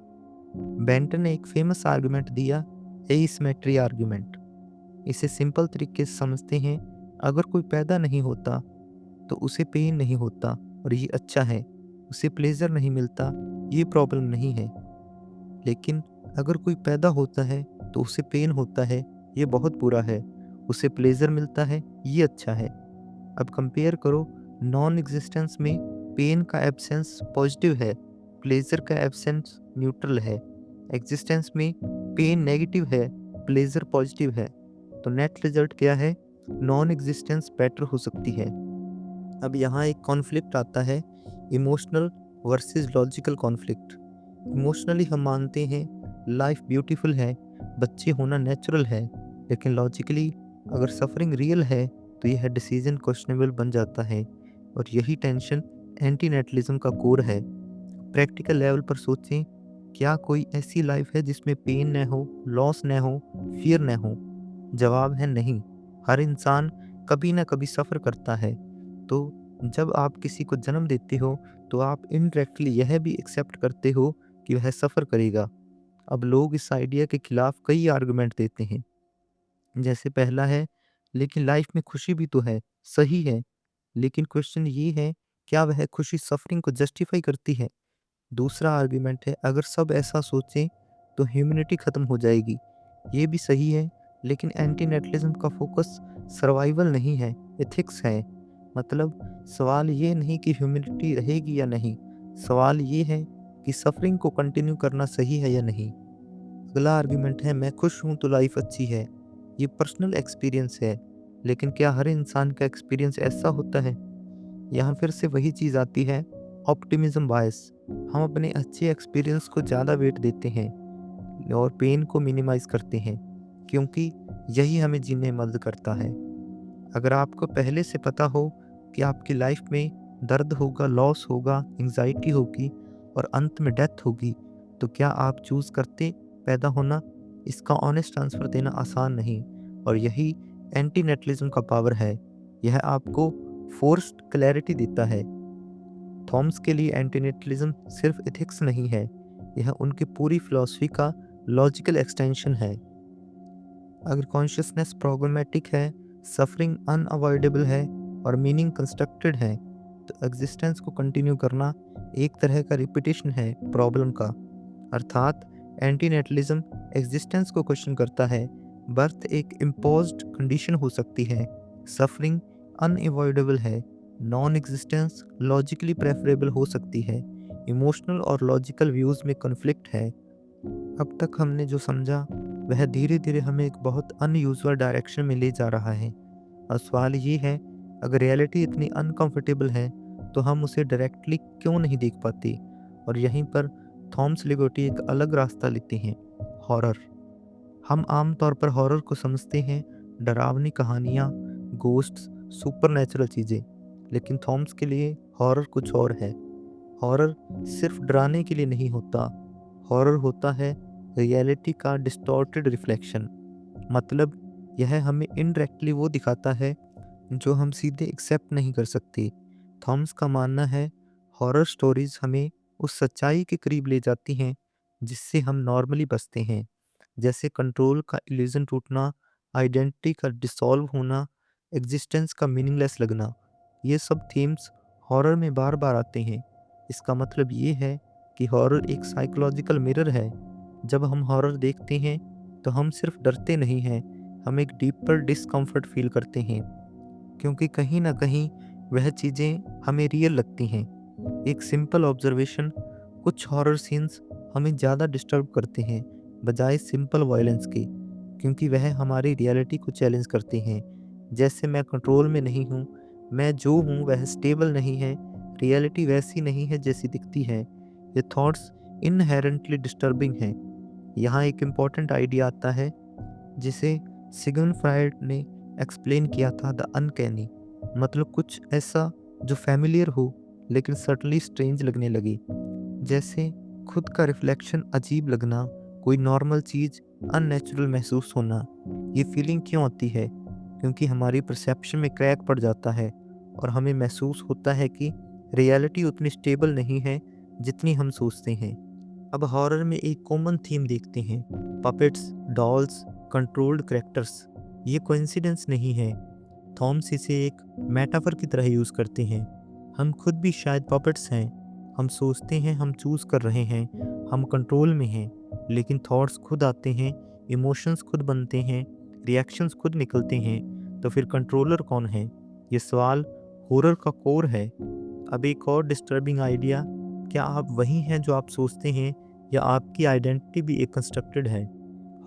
बेंटन ने एक फेमस आर्गुमेंट दिया, एसिमेट्री आर्गुमेंट। इसे सिंपल तरीके से समझते हैं, अगर कोई पैदा नहीं होता तो उसे पेन नहीं होता और ये अच्छा है, उसे प्लेजर नहीं मिलता, ये प्रॉब्लम नहीं है। लेकिन अगर कोई पैदा होता है तो उसे पेन होता है, ये बहुत बुरा है, उसे प्लेजर मिलता है, ये अच्छा है। अब कंपेयर करो, नॉन एग्जिस्टेंस में पेन का एब्सेंस पॉजिटिव है, प्लेजर का एब्सेंस न्यूट्रल है। एग्जिस्टेंस में पेन नेगेटिव है, प्लेजर पॉजिटिव है। तो नेट रिजल्ट क्या है? नॉन एग्जिस्टेंस बेटर हो सकती है। अब यहाँ एक कॉन्फ्लिक्ट आता है, emotional versus logical conflict. Emotionally हम मानते हैं लाइफ ब्यूटीफुल है, बच्चे होना नेचुरल है, लेकिन लॉजिकली अगर सफरिंग रियल है तो यह डिसीजन क्वेश्चनेबल बन जाता है। और यही टेंशन एंटी नेटलिज्म का कोर है। प्रैक्टिकल लेवल पर सोचें, क्या कोई ऐसी लाइफ है जिसमें पेन न हो, लॉस न हो, फियर न हो? जवाब है नहीं। हर इंसान कभी ना कभी सफ़र करता है। तो जब आप किसी को जन्म देते हो तो आप इनडायरेक्टली यह भी एक्सेप्ट करते हो कि वह सफ़र करेगा। अब लोग इस आइडिया के खिलाफ कई आर्गुमेंट देते हैं। जैसे पहला है, लेकिन लाइफ में खुशी भी तो है, सही है, लेकिन क्वेश्चन ये है, क्या वह खुशी सफरिंग को जस्टिफाई करती है? दूसरा आर्गुमेंट है, अगर सब ऐसा सोचें तो ह्यूमैनिटी खत्म हो जाएगी। ये भी सही है, लेकिन एंटी नेटलिज्म का फोकस सर्वाइवल नहीं है, एथिक्स है। मतलब सवाल ये नहीं कि ह्यूमैनिटी रहेगी या नहीं, सवाल ये है कि सफरिंग को कंटिन्यू करना सही है या नहीं। अगला आर्गुमेंट है, मैं खुश हूँ तो लाइफ अच्छी है। ये पर्सनल एक्सपीरियंस है, लेकिन क्या हर इंसान का एक्सपीरियंस ऐसा होता है? यहाँ फिर से वही चीज़ आती है, ऑप्टिमिज्म बायस। हम अपने अच्छे एक्सपीरियंस को ज़्यादा वेट देते हैं और पेन को मिनिमाइज करते हैं, क्योंकि यही हमें जीने में मदद करता है। अगर आपको पहले से पता हो कि आपकी लाइफ में दर्द होगा, लॉस होगा, एंजाइटी होगी और अंत में डेथ होगी, तो क्या आप चूज़ करते पैदा होना? इसका ऑनेस्ट आंसर देना आसान नहीं, और यही एंटी नेटलिज्म का पावर है। यह आपको फोर्स्ड क्लैरिटी देता है। थॉम्स के लिए एंटीनेटलिज्म सिर्फ एथिक्स नहीं है, यह उनकी पूरी फिलॉसफी का लॉजिकल एक्सटेंशन है। अगर कॉन्शियसनेस प्रॉब्लमेटिक है, सफरिंग अनअवॉइडेबल है और मीनिंग कंस्ट्रक्टेड है, तो एग्जिस्टेंस को कंटिन्यू करना एक तरह का रिपीटेशन है प्रॉब्लम का। अर्थात एंटीनेटलिज्म एग्जिस्टेंस को क्वेश्चन करता है। बर्थ एक इम्पोज्ड कंडीशन हो सकती है, सफरिंग अनएवॉइडेबल है, नॉन एग्जिस्टेंस लॉजिकली प्रेफरेबल हो सकती है, इमोशनल और लॉजिकल व्यूज़ में कॉन्फ्लिक्ट है। अब तक हमने जो समझा वह धीरे धीरे हमें एक बहुत अनयूजुअल डायरेक्शन में ले जा रहा है। और सवाल ये है, अगर रियलिटी इतनी अनकंफर्टेबल है तो हम उसे डायरेक्टली क्यों नहीं देख पाते? और यहीं पर थॉमस लिबर्टी एक अलग रास्ता लेते हैं, हॉरर। हम आम तौर पर हॉरर को समझते हैं डरावनी कहानियाँ, गोस्ट्स, सुपरनैचुरल चीज़ें, लेकिन थॉमस के लिए हॉरर कुछ और है। हॉरर सिर्फ डराने के लिए नहीं होता, हॉरर होता है रियलिटी का डिस्टॉर्टेड रिफ्लेक्शन। मतलब यह हमें इनडायरेक्टली वो दिखाता है जो हम सीधे एक्सेप्ट नहीं कर सकते। थॉमस का मानना है हॉरर स्टोरीज हमें उस सच्चाई के करीब ले जाती हैं जिससे हम नॉर्मली बचते हैं, जैसे कंट्रोल का इल्यूजन टूटना, आइडेंटिटी का डिसॉल्व होना, एग्जिस्टेंस का मीनिंगलेस लगना। ये सब थीम्स हॉरर में बार बार आते हैं। इसका मतलब ये है कि हॉरर एक साइकोलॉजिकल मिरर है। जब हम हॉरर देखते हैं तो हम सिर्फ डरते नहीं हैं, हम एक डीपर डिस्कम्फर्ट फील करते हैं, क्योंकि कहीं ना कहीं वह चीज़ें हमें रियल लगती हैं। एक सिंपल ऑब्जर्वेशन, कुछ हॉरर सीन्स हमें ज़्यादा डिस्टर्ब करते हैं बजाय सिंपल वायलेंस के, क्योंकि वह हमारी रियलिटी को चैलेंज करते हैं। जैसे मैं कंट्रोल में नहीं हूँ, मैं जो हूँ वह स्टेबल नहीं है, रियलिटी वैसी नहीं है जैसी दिखती है। ये थॉट्स इनहेरेंटली डिस्टर्बिंग हैं। यहाँ एक इम्पॉर्टेंट आइडिया आता है जिसे सिगमंड फ्रायड ने एक्सप्लेन किया था, द अनकैनी। मतलब कुछ ऐसा जो फैमिलियर हो लेकिन सटनली स्ट्रेंज लगने लगे, जैसे खुद का रिफ्लेक्शन अजीब लगना, कोई नॉर्मल चीज़ अननेचुरल महसूस होना। ये फीलिंग क्यों आती है? क्योंकि हमारी परसेप्शन में क्रैक पड़ जाता है और हमें महसूस होता है कि रियलिटी उतनी स्टेबल नहीं है जितनी हम सोचते हैं। अब हॉरर में एक कॉमन थीम देखते हैं, पपेट्स, डॉल्स, कंट्रोल्ड कैरेक्टर्स। ये कोइंसिडेंस नहीं है, थॉमस इसे एक मेटाफर की तरह यूज़ करते हैं। हम खुद भी शायद पपेट्स हैं। हम सोचते हैं हम चूज़ कर रहे हैं, हम कंट्रोल में हैं, लेकिन थॉट्स खुद आते हैं, इमोशंस खुद बनते हैं, रिएक्शंस खुद निकलते हैं। तो फिर कंट्रोलर कौन है? ये सवाल हॉरर का कोर है। अब एक और डिस्टर्बिंग आइडिया, क्या आप वही हैं जो आप सोचते हैं, या आपकी आइडेंटिटी भी एक कंस्ट्रक्टेड है?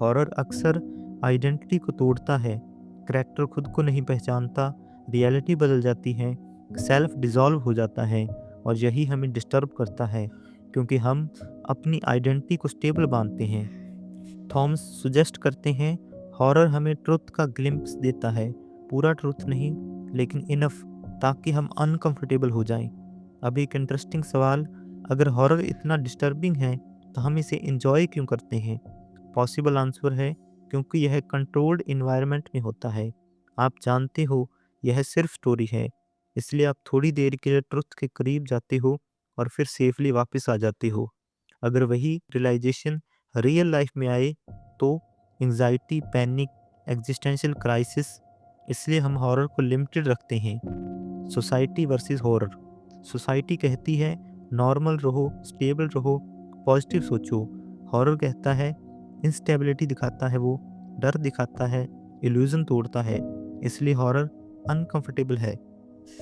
हॉरर अक्सर आइडेंटिटी को तोड़ता है, करैक्टर खुद को नहीं पहचानता, रियलिटी बदल जाती है, सेल्फ डिसॉल्व हो जाता है, और यही हमें डिस्टर्ब करता है क्योंकि हम अपनी आइडेंटिटी को स्टेबल मानते हैं। थॉमस सुजेस्ट करते हैं हॉरर हमें ट्रुथ का ग्लिम्प्स देता है, पूरा ट्रुथ नहीं लेकिन इनफ, ताकि हम अनकंफर्टेबल हो जाएं। अब एक इंटरेस्टिंग सवाल, अगर हॉरर इतना डिस्टर्बिंग है तो हम इसे एंजॉय क्यों करते हैं? पॉसिबल आंसर है क्योंकि यह कंट्रोल्ड इन्वायरमेंट में होता है। आप जानते हो यह सिर्फ स्टोरी है, इसलिए आप थोड़ी देर के लिए ट्रुथ के करीब जाते हो और फिर सेफली वापस आ जाते हो। अगर वही रियलाइजेशन रियल लाइफ में आए तो एंजाइटी, पैनिक, एग्जिस्टेंशियल क्राइसिस। इसलिए हम हॉरर को लिमिटेड रखते हैं। Society versus horror. सोसाइटी कहती है नॉर्मल रहो, स्टेबल रहो, पॉजिटिव सोचो। हॉरर कहता है इंस्टेबिलिटी दिखाता है, वो डर दिखाता है, इल्यूजन तोड़ता है, इसलिए हॉरर अनकंफर्टेबल है।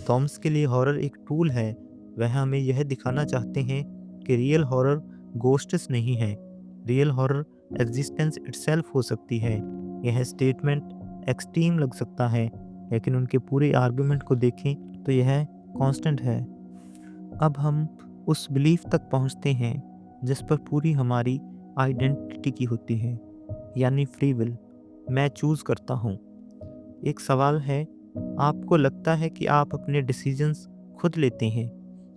थॉमस के लिए हॉरर एक टूल है। वह हमें यह दिखाना चाहते हैं कि रियल हॉरर गोस्ट्स नहीं है, रियल हॉरर एग्जिस्टेंस इटसेल्फ हो सकती है। यह स्टेटमेंट एक्सट्रीम लग सकता है, लेकिन उनके पूरे आर्गुमेंट को देखें तो यह कांस्टेंट है। अब हम उस बिलीफ तक पहुंचते हैं जिस पर पूरी हमारी आइडेंटिटी की होती है, यानी फ्री विल। मैं चूज़ करता हूँ। एक सवाल है, आपको लगता है कि आप अपने डिसीजंस खुद लेते हैं?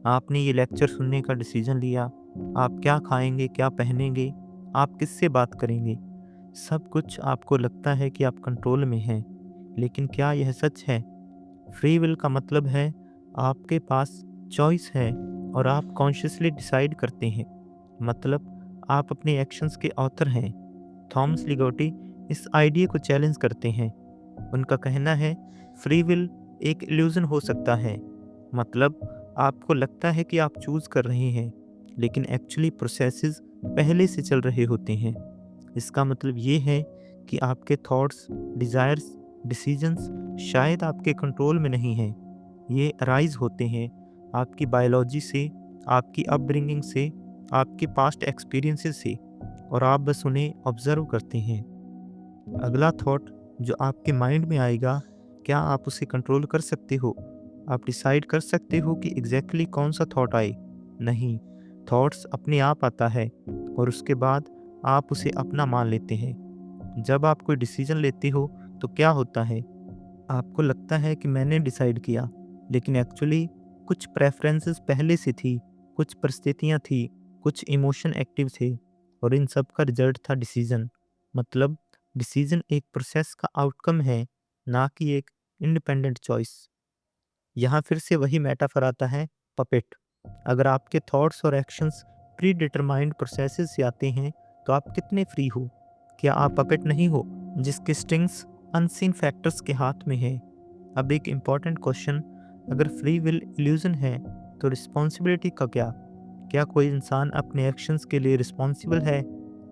आपने ये लेक्चर सुनने का डिसीजन लिया, आप क्या खाएंगे, क्या पहनेंगे, आप किससे बात करेंगे, सब कुछ आपको लगता है कि आप कंट्रोल में हैं। लेकिन क्या यह सच है? फ्री विल का मतलब है आपके पास चॉइस है और आप कॉन्शियसली डिसाइड करते हैं। मतलब आप अपने एक्शंस के ऑथर हैं। थॉमस लिगोटी इस आइडिया को चैलेंज करते हैं। उनका कहना है फ्री विल एक इल्यूजन हो सकता है, मतलब आपको लगता है कि आप चूज कर रहे हैं, लेकिन एक्चुअली प्रोसेसेस पहले से चल रहे होते हैं। इसका मतलब ये है कि आपके थॉट्स, डिज़ायर्स, डिसीजंस शायद आपके कंट्रोल में नहीं हैं। ये अराइज होते हैं आपकी बायोलॉजी से, आपकी अपब्रिंगिंग से, आपके पास्ट एक्सपीरियंसेस से, और आप बस उन्हें ऑब्जर्व करते हैं। अगला थॉट जो आपके माइंड में आएगा, क्या आप उसे कंट्रोल कर सकते हो? आप डिसाइड कर सकते हो कि एग्जैक्टली कौन सा थॉट आए? नहीं, थॉट्स अपने आप आता है और उसके बाद आप उसे अपना मान लेते हैं। जब आप कोई डिसीजन लेते हो तो क्या होता है? आपको लगता है कि मैंने डिसाइड किया, लेकिन एक्चुअली कुछ प्रेफरेंसेस पहले से थी, कुछ परिस्थितियाँ थी, कुछ इमोशन एक्टिव थे, और इन सब का रिजल्ट था डिसीजन। मतलब डिसीजन एक प्रोसेस का आउटकम है, ना कि एक इंडिपेंडेंट चॉइस। यहाँ फिर से वही मेटाफर आता है, पपेट। अगर आपके थॉट्स और एक्शंस प्री डिटरमाइंड प्रोसेसेस से आते हैं, तो आप कितने फ्री हो? क्या आप पपेट नहीं हो जिसके स्ट्रिंग्स अनसीन फैक्टर्स के हाथ में है? अब एक इम्पॉर्टेंट क्वेश्चन, अगर फ्री विल इल्यूजन है तो रिस्पॉन्सिबिलिटी का क्या? क्या कोई इंसान अपने एक्शंस के लिए रिस्पॉन्सिबल है?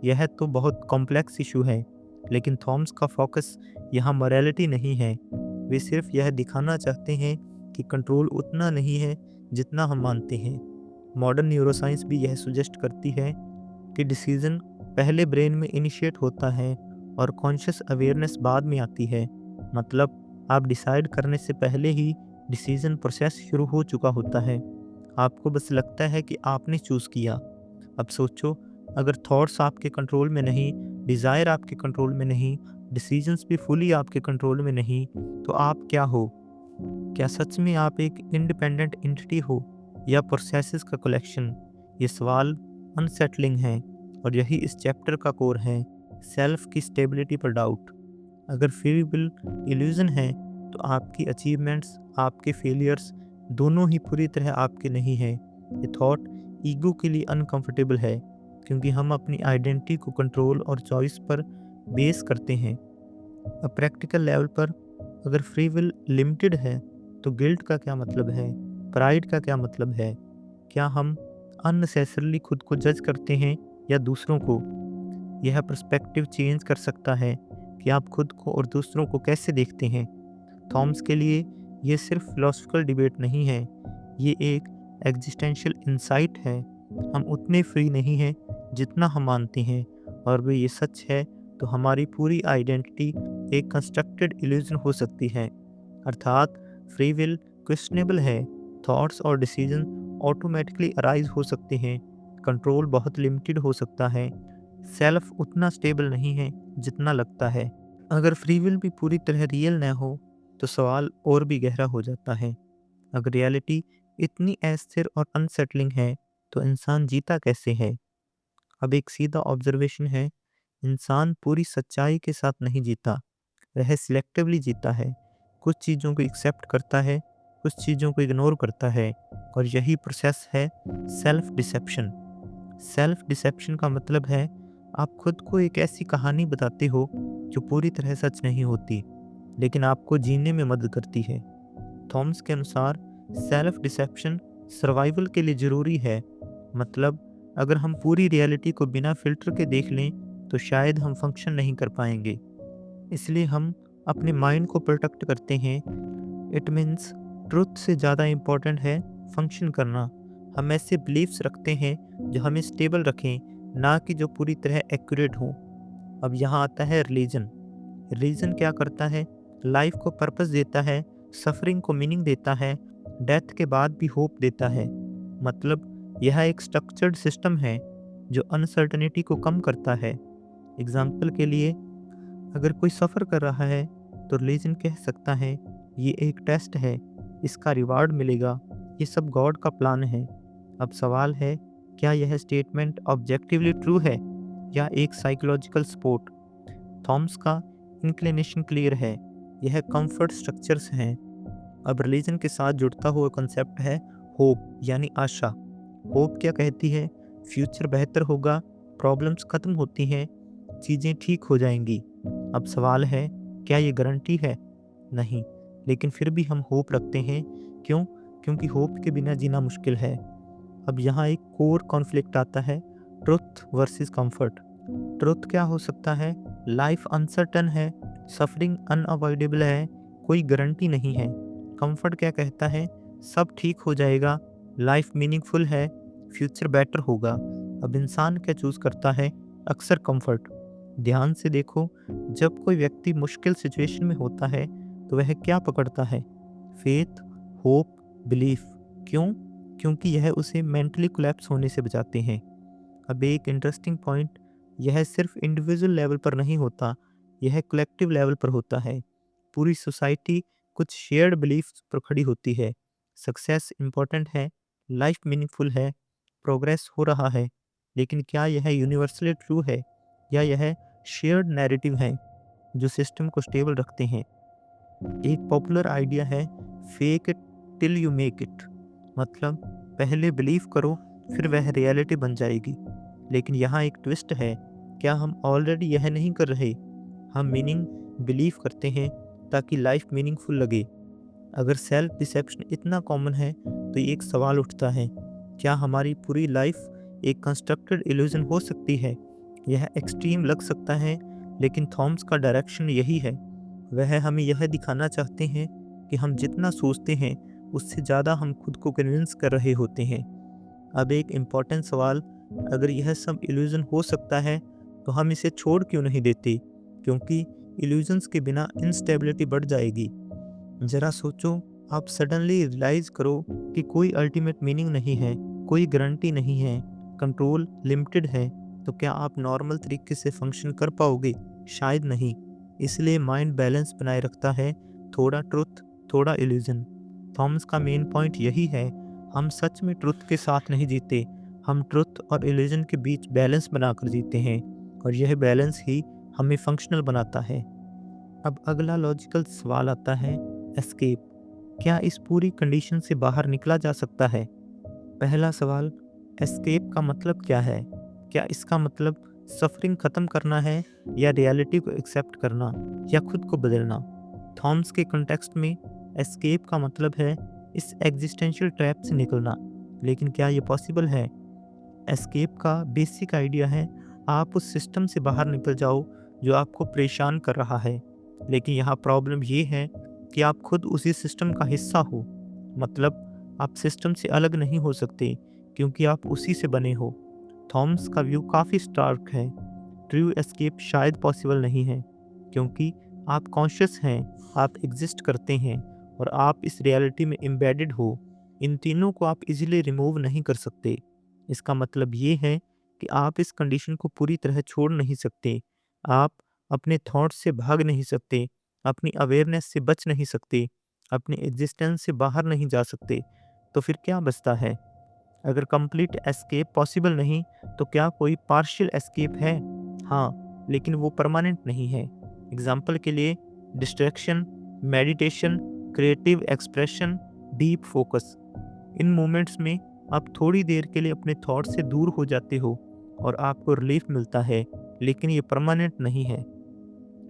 यह तो बहुत कॉम्प्लेक्स इशू है, लेकिन थॉम्स का फोकस यहाँ मॉरलिटी नहीं है। वे सिर्फ यह दिखाना चाहते हैं कि कंट्रोल उतना नहीं है जितना हम मानते हैं। मॉडर्न न्यूरोसाइंस भी यह सुजेस्ट करती है कि डिसीजन पहले ब्रेन में इनिशिएट होता है और कॉन्शियस अवेयरनेस बाद में आती है। मतलब आप डिसाइड करने से पहले ही डिसीजन प्रोसेस शुरू हो चुका होता है। आपको बस लगता है कि आपने चूज़ किया। अब सोचो, अगर थॉट्स आपके कंट्रोल में नहीं, डिज़ायर आपके कंट्रोल में नहीं, डिसीजंस भी फुली आपके कंट्रोल में नहीं, तो आप क्या हो? क्या सच में आप एक इंडिपेंडेंट एंटिटी हो या प्रोसेसेस का कलेक्शन? ये सवाल अनसेटलिंग है, और यही इस चैप्टर का कोर है, सेल्फ की स्टेबिलिटी पर डाउट। अगर फ्री विल इल्यूजन है तो आपकी अचीवमेंट्स, आपके फेलियर्स दोनों ही पूरी तरह आपके नहीं हैं। ये थॉट ईगो के लिए अनकंफर्टेबल है, क्योंकि हम अपनी आइडेंटिटी को कंट्रोल और चॉइस पर बेस करते हैं। अब प्रैक्टिकल लेवल पर अगर फ्री विल लिमिटेड है तो गिल्ट का क्या मतलब है? प्राइड का क्या मतलब है? क्या हम अननेसेसरली खुद को जज करते हैं या दूसरों को? यह पर्सपेक्टिव चेंज कर सकता है कि आप खुद को और दूसरों को कैसे देखते हैं। थॉम्स के लिए ये सिर्फ फिलोसफिकल डिबेट नहीं है, ये एक एग्जिस्टेंशियल इंसाइट है। हम उतने फ्री नहीं हैं जितना हम मानते हैं, और भी ये सच है तो हमारी पूरी आइडेंटिटी एक कंस्ट्रक्टेड इल्यूजन हो सकती है। अर्थात फ्री विल क्वेश्चनेबल है, थॉट्स और डिसीजन ऑटोमेटिकली अराइज हो सकते हैं, कंट्रोल बहुत लिमिटेड हो सकता है, सेल्फ उतना स्टेबल नहीं है जितना लगता है। अगर फ्री विल भी पूरी तरह रियल न हो तो सवाल और भी गहरा हो जाता है। अगर रियलिटी इतनी अस्थिर और अनसेटलिंग है तो इंसान जीता कैसे है? अब एक सीधा ऑब्जर्वेशन है, इंसान पूरी सच्चाई के साथ नहीं जीता, वह सिलेक्टिवली जीता है। कुछ चीज़ों को एक्सेप्ट करता है, कुछ चीज़ों को इग्नोर करता है, और यही प्रोसेस है सेल्फ डिसेप्शन। सेल्फ डिसेप्शन का मतलब है आप खुद को एक ऐसी कहानी बताते हो जो पूरी तरह सच नहीं होती, लेकिन आपको जीने में मदद करती है। थॉमस के अनुसार सेल्फ डिसेप्शन सर्वाइवल के लिए ज़रूरी है। मतलब अगर हम पूरी रियलिटी को बिना फिल्टर के देख लें तो शायद हम फंक्शन नहीं कर पाएंगे। इसलिए हम अपने माइंड को प्रोटेक्ट करते हैं। इट मीन्स ट्रुथ से ज़्यादा इम्पोर्टेंट है फंक्शन करना। हम ऐसे बिलीफ्स रखते हैं जो हमें स्टेबल रखें, ना कि जो पूरी तरह एक्यूरेट हों। अब यहाँ आता है रिलीजन। रिलीजन क्या करता है? लाइफ को पर्पस देता है, सफरिंग को मीनिंग देता है, डेथ के बाद भी होप देता है। मतलब यह एक स्ट्रक्चर्ड सिस्टम है जो अनसर्टनिटी को कम करता है। एग्जाम्पल के लिए, अगर कोई सफ़र कर रहा है तो रिलीजन कह सकता है ये एक टेस्ट है, इसका रिवार्ड मिलेगा, ये सब गॉड का प्लान है। अब सवाल है, क्या यह स्टेटमेंट ऑब्जेक्टिवली ट्रू है या एक साइकोलॉजिकल सपोर्ट? थॉम्स का इंक्लिनेशन क्लियर है, यह कंफर्ट स्ट्रक्चर्स हैं। अब रिलीजन के साथ जुड़ता हुआ कंसेप्ट है होप, यानी आशा। होप क्या कहती है? फ्यूचर बेहतर होगा, प्रॉब्लम्स खत्म होती हैं, चीज़ें ठीक हो जाएंगी। अब सवाल है, क्या ये गारंटी है? नहीं, लेकिन फिर भी हम होप रखते हैं। क्यों? क्योंकि होप के बिना जीना मुश्किल है। अब यहाँ एक कोर कॉन्फ्लिक्ट आता है, ट्रुथ वर्सेस कंफर्ट। ट्रुथ क्या हो सकता है? लाइफ अनसर्टन है, सफरिंग अनअवॉइडेबल है, कोई गारंटी नहीं है। कंफर्ट क्या कहता है? सब ठीक हो जाएगा, लाइफ मीनिंगफुल है, फ्यूचर बेटर होगा। अब इंसान क्या चूज करता है? अक्सर कंफर्ट। ध्यान से देखो, जब कोई व्यक्ति मुश्किल सिचुएशन में होता है तो वह क्या पकड़ता है? Faith, hope, belief. क्यों? क्योंकि यह उसे मेंटली कोलैप्स होने से बचाते हैं। अब एक इंटरेस्टिंग पॉइंट, यह सिर्फ इंडिविजुअल लेवल पर नहीं होता, यह कलेक्टिव लेवल पर होता है। पूरी सोसाइटी कुछ शेयर्ड बिलीफ्स पर खड़ी होती है। सक्सेस इंपॉर्टेंट है, लाइफ मीनिंगफुल है, प्रोग्रेस हो रहा है, लेकिन क्या यह यूनिवर्सली ट्रू है या यह शेयर्ड नैरेटिव है जो सिस्टम को स्टेबल रखते हैं? एक पॉपुलर आइडिया है, fake it till you make it. मतलब पहले बिलीव करो, फिर वह रियलिटी बन जाएगी। लेकिन यहाँ एक ट्विस्ट है, क्या हम ऑलरेडी यह नहीं कर रहे? हम मीनिंग बिलीव करते हैं ताकि लाइफ मीनिंगफुल लगे। अगर सेल्फ डिसेप्शन इतना कॉमन है तो ये एक सवाल उठता है, क्या हमारी पूरी लाइफ एक कंस्ट्रक्टेड इल्यूजन हो सकती है? यह एक्सट्रीम लग सकता है, लेकिन थॉम्स का डायरेक्शन यही है। वह हमें यह दिखाना चाहते हैं कि हम जितना सोचते हैं उससे ज़्यादा हम खुद को कन्विंस कर रहे होते हैं। अब एक इम्पॉर्टेंट सवाल, अगर यह सब इल्यूजन हो सकता है तो हम इसे छोड़ क्यों नहीं देते? क्योंकि इल्यूजन्स के बिना इंस्टेबिलिटी बढ़ जाएगी। ज़रा सोचो, आप सडनली रियलाइज़ करो कि कोई अल्टीमेट मीनिंग नहीं है, कोई गारंटी नहीं है, कंट्रोल लिमिटेड है, तो क्या आप नॉर्मल तरीके से फंक्शन कर पाओगे? शायद नहीं। इसलिए माइंड बैलेंस बनाए रखता है, थोड़ा ट्रुथ, थोड़ा इल्यूजन। थॉमस का मेन पॉइंट यही है, हम सच में ट्रुथ के साथ नहीं जीते, हम ट्रुथ और इल्यूजन के बीच बैलेंस बनाकर जीते हैं, और यह बैलेंस ही हमें फंक्शनल बनाता है। अब अगला लॉजिकल सवाल आता है, एस्केप। क्या इस पूरी कंडीशन से बाहर निकला जा सकता है? पहला सवाल, एस्केप का मतलब क्या है? क्या इसका मतलब सफरिंग ख़त्म करना है, या रियलिटी को एक्सेप्ट करना, या खुद को बदलना? थॉम्स के कॉन्टेक्स्ट में एस्केप का मतलब है इस एग्जिस्टेंशियल ट्रैप से निकलना। लेकिन क्या ये पॉसिबल है? एस्केप का बेसिक आइडिया है, आप उस सिस्टम से बाहर निकल जाओ जो आपको परेशान कर रहा है। लेकिन यहाँ प्रॉब्लम ये है कि आप खुद उसी सिस्टम का हिस्सा हो। मतलब आप सिस्टम से अलग नहीं हो सकते, क्योंकि आप उसी से बने हो। थॉमस का व्यू काफ़ी स्टार्क है। ट्रू एस्केप शायद पॉसिबल नहीं है, क्योंकि आप कॉन्शियस हैं, आप एग्जिस्ट करते हैं, और आप इस रियलिटी में एम्बेडेड हो। इन तीनों को आप इजीली रिमूव नहीं कर सकते। इसका मतलब ये है कि आप इस कंडीशन को पूरी तरह छोड़ नहीं सकते। आप अपने थॉट्स से भाग नहीं सकते, अपनी अवेयरनेस से बच नहीं सकते, अपनी एग्जिस्टेंस से बाहर नहीं जा सकते। तो फिर क्या बचता है? अगर कंप्लीट एस्केप पॉसिबल नहीं, तो क्या कोई पार्शियल एस्केप है? हाँ, लेकिन वो परमानेंट नहीं है। एग्जाम्पल के लिए, distraction, meditation, creative expression, deep focus. In moments में आप थोड़ी देर के लिए अपने थॉट से दूर हो जाते हो और आपको रिलीफ मिलता है, लेकिन ये परमानेंट नहीं है।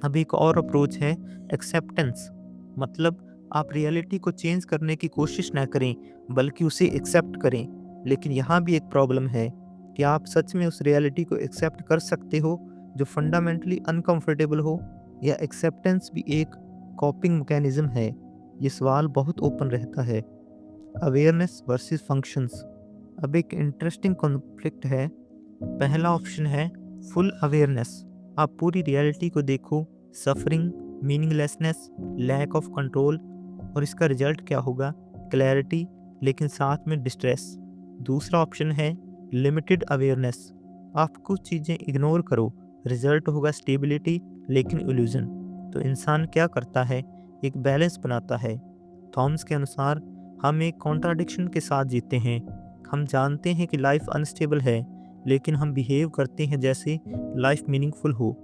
अब एक और अप्रोच है, एक्सेप्टेंस। मतलब आप रियलिटी को चेंज करने की कोशिश ना करें, बल्कि उसे एक्सेप्ट करें। लेकिन यहाँ भी एक प्रॉब्लम है कि आप सच में उस रियलिटी को एक्सेप्ट कर सकते हो जो फंडामेंटली अनकंफर्टेबल हो, या एक्सेप्टेंस भी एक कॉपिंग मैकेनिज्म है? ये सवाल बहुत ओपन रहता है। Awareness versus functions. अब एक इंटरेस्टिंग कॉन्फ्लिक्ट है। पहला ऑप्शन है फुल अवेयरनेस, आप पूरी रियलिटी को देखो, suffering, meaninglessness, lack of control, और इसका रिजल्ट क्या होगा? क्लैरिटी, लेकिन साथ में डिस्ट्रेस। दूसरा ऑप्शन है लिमिटेड अवेयरनेस, आप कुछ चीज़ें इग्नोर करो, रिजल्ट होगा स्टेबिलिटी, लेकिन इल्यूजन। तो इंसान क्या करता है? एक बैलेंस बनाता है। थॉमस के अनुसार हम एक कॉन्ट्राडिक्शन के साथ जीते हैं। हम जानते हैं कि लाइफ अनस्टेबल है, लेकिन हम बिहेव करते हैं जैसे लाइफ मीनिंगफुल हो।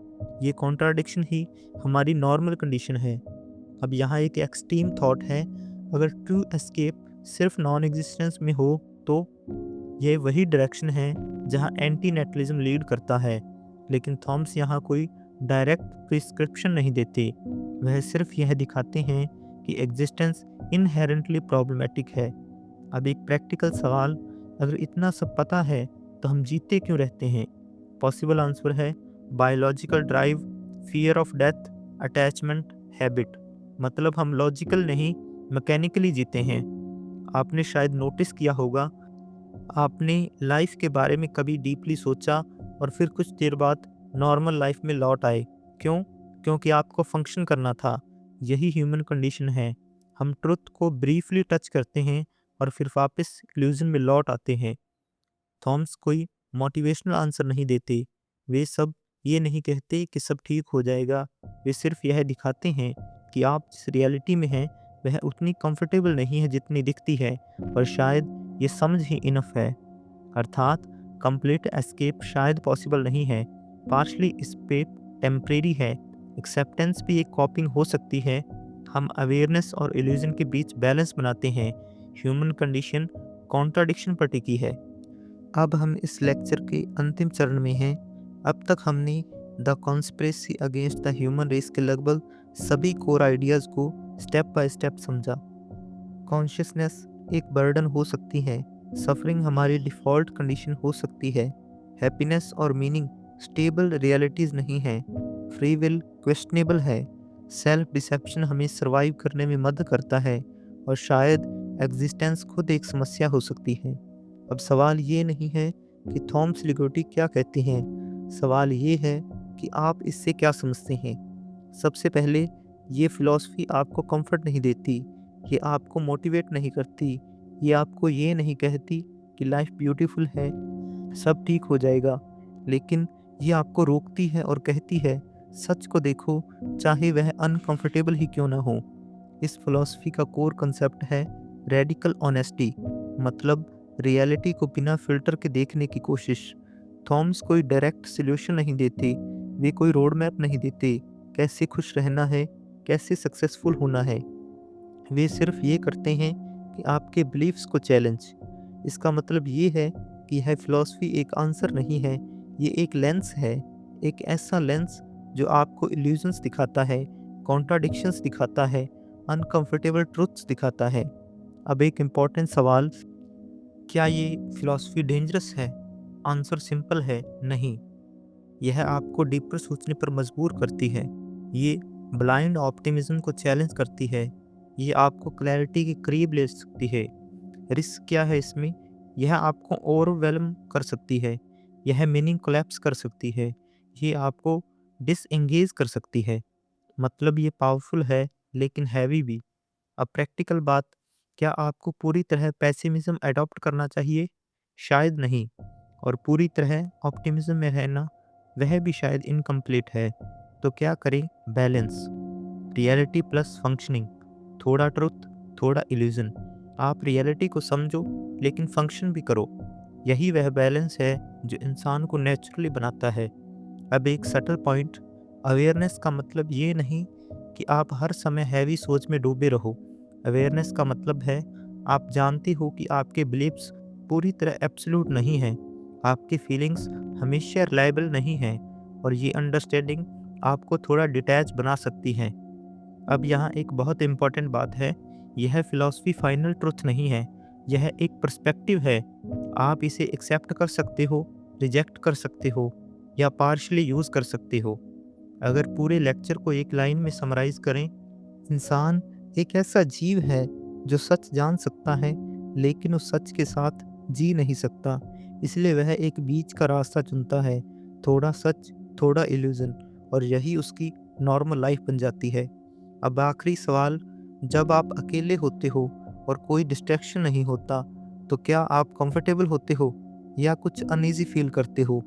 ये कॉन्ट्राडिक्शन ही हमारी नॉर्मल कंडीशन है। अब यहाँ एक एक्सट्रीम थॉट है, अगर ट्रू एस्केप सिर्फ नॉन एग्जिस्टेंस में हो तो ये वही डायरेक्शन है जहाँ एंटी नेटलिज्म लीड करता है। लेकिन थॉम्स यहाँ कोई डायरेक्ट प्रिस्क्रिप्शन नहीं देते, वह सिर्फ यह दिखाते हैं कि एग्जिस्टेंस इनहेरेंटली प्रॉब्लमेटिक है। अब एक प्रैक्टिकल सवाल, अगर इतना सब पता है तो हम जीते क्यों रहते हैं? पॉसिबल आंसर है biological drive, fear of death, attachment, habit. मतलब हम लॉजिकल नहीं, मैकेनिकली जीते हैं। आपने शायद नोटिस किया होगा, आपने लाइफ के बारे में कभी डीपली सोचा और फिर कुछ देर बाद नॉर्मल लाइफ में लौट आए। क्यों? क्योंकि आपको फंक्शन करना था। यही ह्यूमन कंडीशन है। हम ट्रुथ को ब्रीफली टच करते हैं और फिर वापस इल्यूजन में लौट आते हैं। थॉम्स कोई मोटिवेशनल आंसर नहीं देते। वे सब ये नहीं कहते कि सब ठीक हो जाएगा। वे सिर्फ यह दिखाते हैं कि आप जिस रियलिटी में हैं वह उतनी कंफर्टेबल नहीं है जितनी दिखती है, और शायद ये समझ ही इनफ है। अर्थात कंप्लीट एस्केप शायद पॉसिबल नहीं है, पार्शली एस्केप टेम्परेरी है। एक्सेप्टेंस भी एक कॉपिंग हो सकती है। हम अवेयरनेस और इल्यूजन के बीच बैलेंस बनाते हैं। ह्यूमन कंडीशन कॉन्ट्राडिक्शन पर टिकी है। अब हम इस लेक्चर के अंतिम चरण में हैं। अब तक हमने the conspiracy against the human race के लगभग सभी कोर आइडियाज़ को स्टेप बाय स्टेप समझा। कॉन्शियसनेस एक बर्डन हो सकती है, सफरिंग हमारी डिफ़ॉल्ट कंडीशन हो सकती है, हैप्पीनेस और मीनिंग स्टेबल रियलिटीज़ नहीं हैं, फ्री विल क्वेश्चनेबल है, सेल्फ डिसेप्शन हमें सर्वाइव करने में मदद करता है, और शायद एग्जिस्टेंस खुद एक समस्या हो सकती है। अब सवाल ये नहीं है कि थॉमस लिबर्टी क्या कहते हैं, सवाल ये है कि आप इससे क्या समझते हैं। सबसे पहले, ये फ़िलॉसफ़ी आपको कंफर्ट नहीं देती, ये आपको मोटिवेट नहीं करती, ये आपको ये नहीं कहती कि लाइफ ब्यूटीफुल है, सब ठीक हो जाएगा, लेकिन ये आपको रोकती है और कहती है, सच को देखो, चाहे वह अनकंफर्टेबल ही क्यों ना हो। इस फ़िलॉसफ़ी का कोर कंसेप्ट है रेडिकल ऑनेस्टी, मतलब रियलिटी को बिना फ़िल्टर के देखने की कोशिश। थॉमस कोई डायरेक्ट सॉल्यूशन नहीं देते, वे कोई रोड मैप नहीं देते, कैसे खुश रहना है, कैसे सक्सेसफुल होना है। वे सिर्फ ये करते हैं कि आपके बिलीफ्स को चैलेंज। इसका मतलब ये है कि यह फ़िलॉसफ़ी एक आंसर नहीं है, ये एक लेंस है, एक ऐसा लेंस जो आपको इल्यूजन्स दिखाता है, कॉन्ट्राडिक्शंस दिखाता है, अनकंफर्टेबल ट्रुथ्स दिखाता है। अब एक इम्पॉर्टेंट सवाल, क्या ये फ़िलॉसफ़ी डेंजरस है? आंसर सिंपल है, नहीं। यह आपको डीपर सोचने पर मजबूर करती है। ये ब्लाइंड ऑप्टिमिज्म को चैलेंज करती है। ये आपको क्लैरिटी के करीब ले सकती है। रिस्क क्या है इसमें? यह आपको ओवरवेलम कर सकती है। यह मीनिंग कोलैप्स कर सकती है। ये आपको डिसएंगेज कर सकती है। मतलब ये पावरफुल है लेकिन हैवी भी। अब प्रैक्टिकल बात, क्या आपको पूरी तरह पेसिमिज्म अडॉप्ट करना चाहिए? शायद नहीं। और पूरी तरह ऑप्टिमिज्म में रहना, वह भी शायद इनकम्प्लीट है। तो क्या करें? बैलेंस, रियलिटी प्लस फंक्शनिंग, थोड़ा ट्रुथ, थोड़ा इल्यूजन। आप रियलिटी को समझो लेकिन फंक्शन भी करो। यही वह बैलेंस है जो इंसान को नेचुरली बनाता है। अब एक सटल पॉइंट, अवेयरनेस का मतलब ये नहीं कि आप हर समय हैवी सोच में डूबे रहो। अवेयरनेस का मतलब है आप जानते हो कि आपके बिलीव्स पूरी तरह एब्सोल्यूट नहीं हैं, आपकी फीलिंग्स हमेशा रिलायबल नहीं हैं, और ये अंडरस्टैंडिंग आपको थोड़ा डिटैच बना सकती है। अब यहाँ एक बहुत इम्पॉर्टेंट बात है, यह फिलॉसफी फाइनल ट्रुथ नहीं है, यह एक पर्सपेक्टिव है। आप इसे एक्सेप्ट कर सकते हो, रिजेक्ट कर सकते हो, या पार्शली यूज़ कर सकते हो। अगर पूरे लेक्चर को एक लाइन में समराइज करें, इंसान एक ऐसा जीव है जो सच जान सकता है लेकिन उस सच के साथ जी नहीं सकता, इसलिए वह एक बीच का रास्ता चुनता है, थोड़ा सच, थोड़ा इल्यूजन, और यही उसकी नॉर्मल लाइफ बन जाती है। अब आखिरी सवाल, जब आप अकेले होते हो और कोई डिस्ट्रैक्शन नहीं होता, तो क्या आप कंफर्टेबल होते हो या कुछ अनईजी फील करते हो?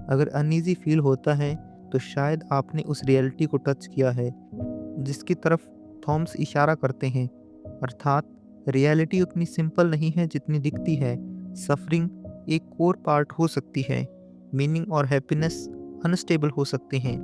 अगर अनईजी फील होता है तो शायद आपने उस रियलिटी को टच किया है जिसकी तरफ थॉम्स इशारा करते हैं, अर्थात रियलिटी उतनी सिंपल नहीं है जितनी दिखती है। सफरिंग एक कोर पार्ट हो सकती है, मीनिंग और हैप्पीनेस अनस्टेबल हो सकते हैं,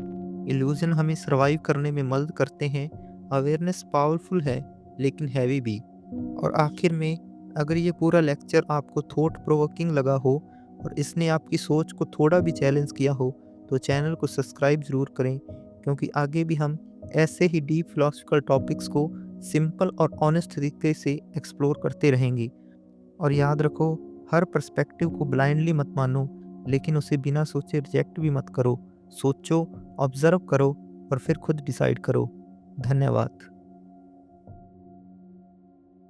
इल्यूजन हमें सर्वाइव करने में मदद करते हैं, अवेयरनेस पावरफुल है लेकिन हैवी भी। और आखिर में, अगर ये पूरा लेक्चर आपको थॉट प्रोवोकिंग लगा हो और इसने आपकी सोच को थोड़ा भी चैलेंज किया हो, तो चैनल को सब्सक्राइब ज़रूर करें, क्योंकि आगे भी हम ऐसे ही डीप फिलोसफिकल टॉपिक्स को सिंपल और ऑनेस्ट तरीके से एक्सप्लोर करते रहेंगे। और याद रखो, हर पर्सपेक्टिव को ब्लाइंडली मत मानो, लेकिन उसे बिना सोचे रिजेक्ट भी मत करो। सोचो, ऑब्जर्व करो और फिर खुद डिसाइड करो। धन्यवाद।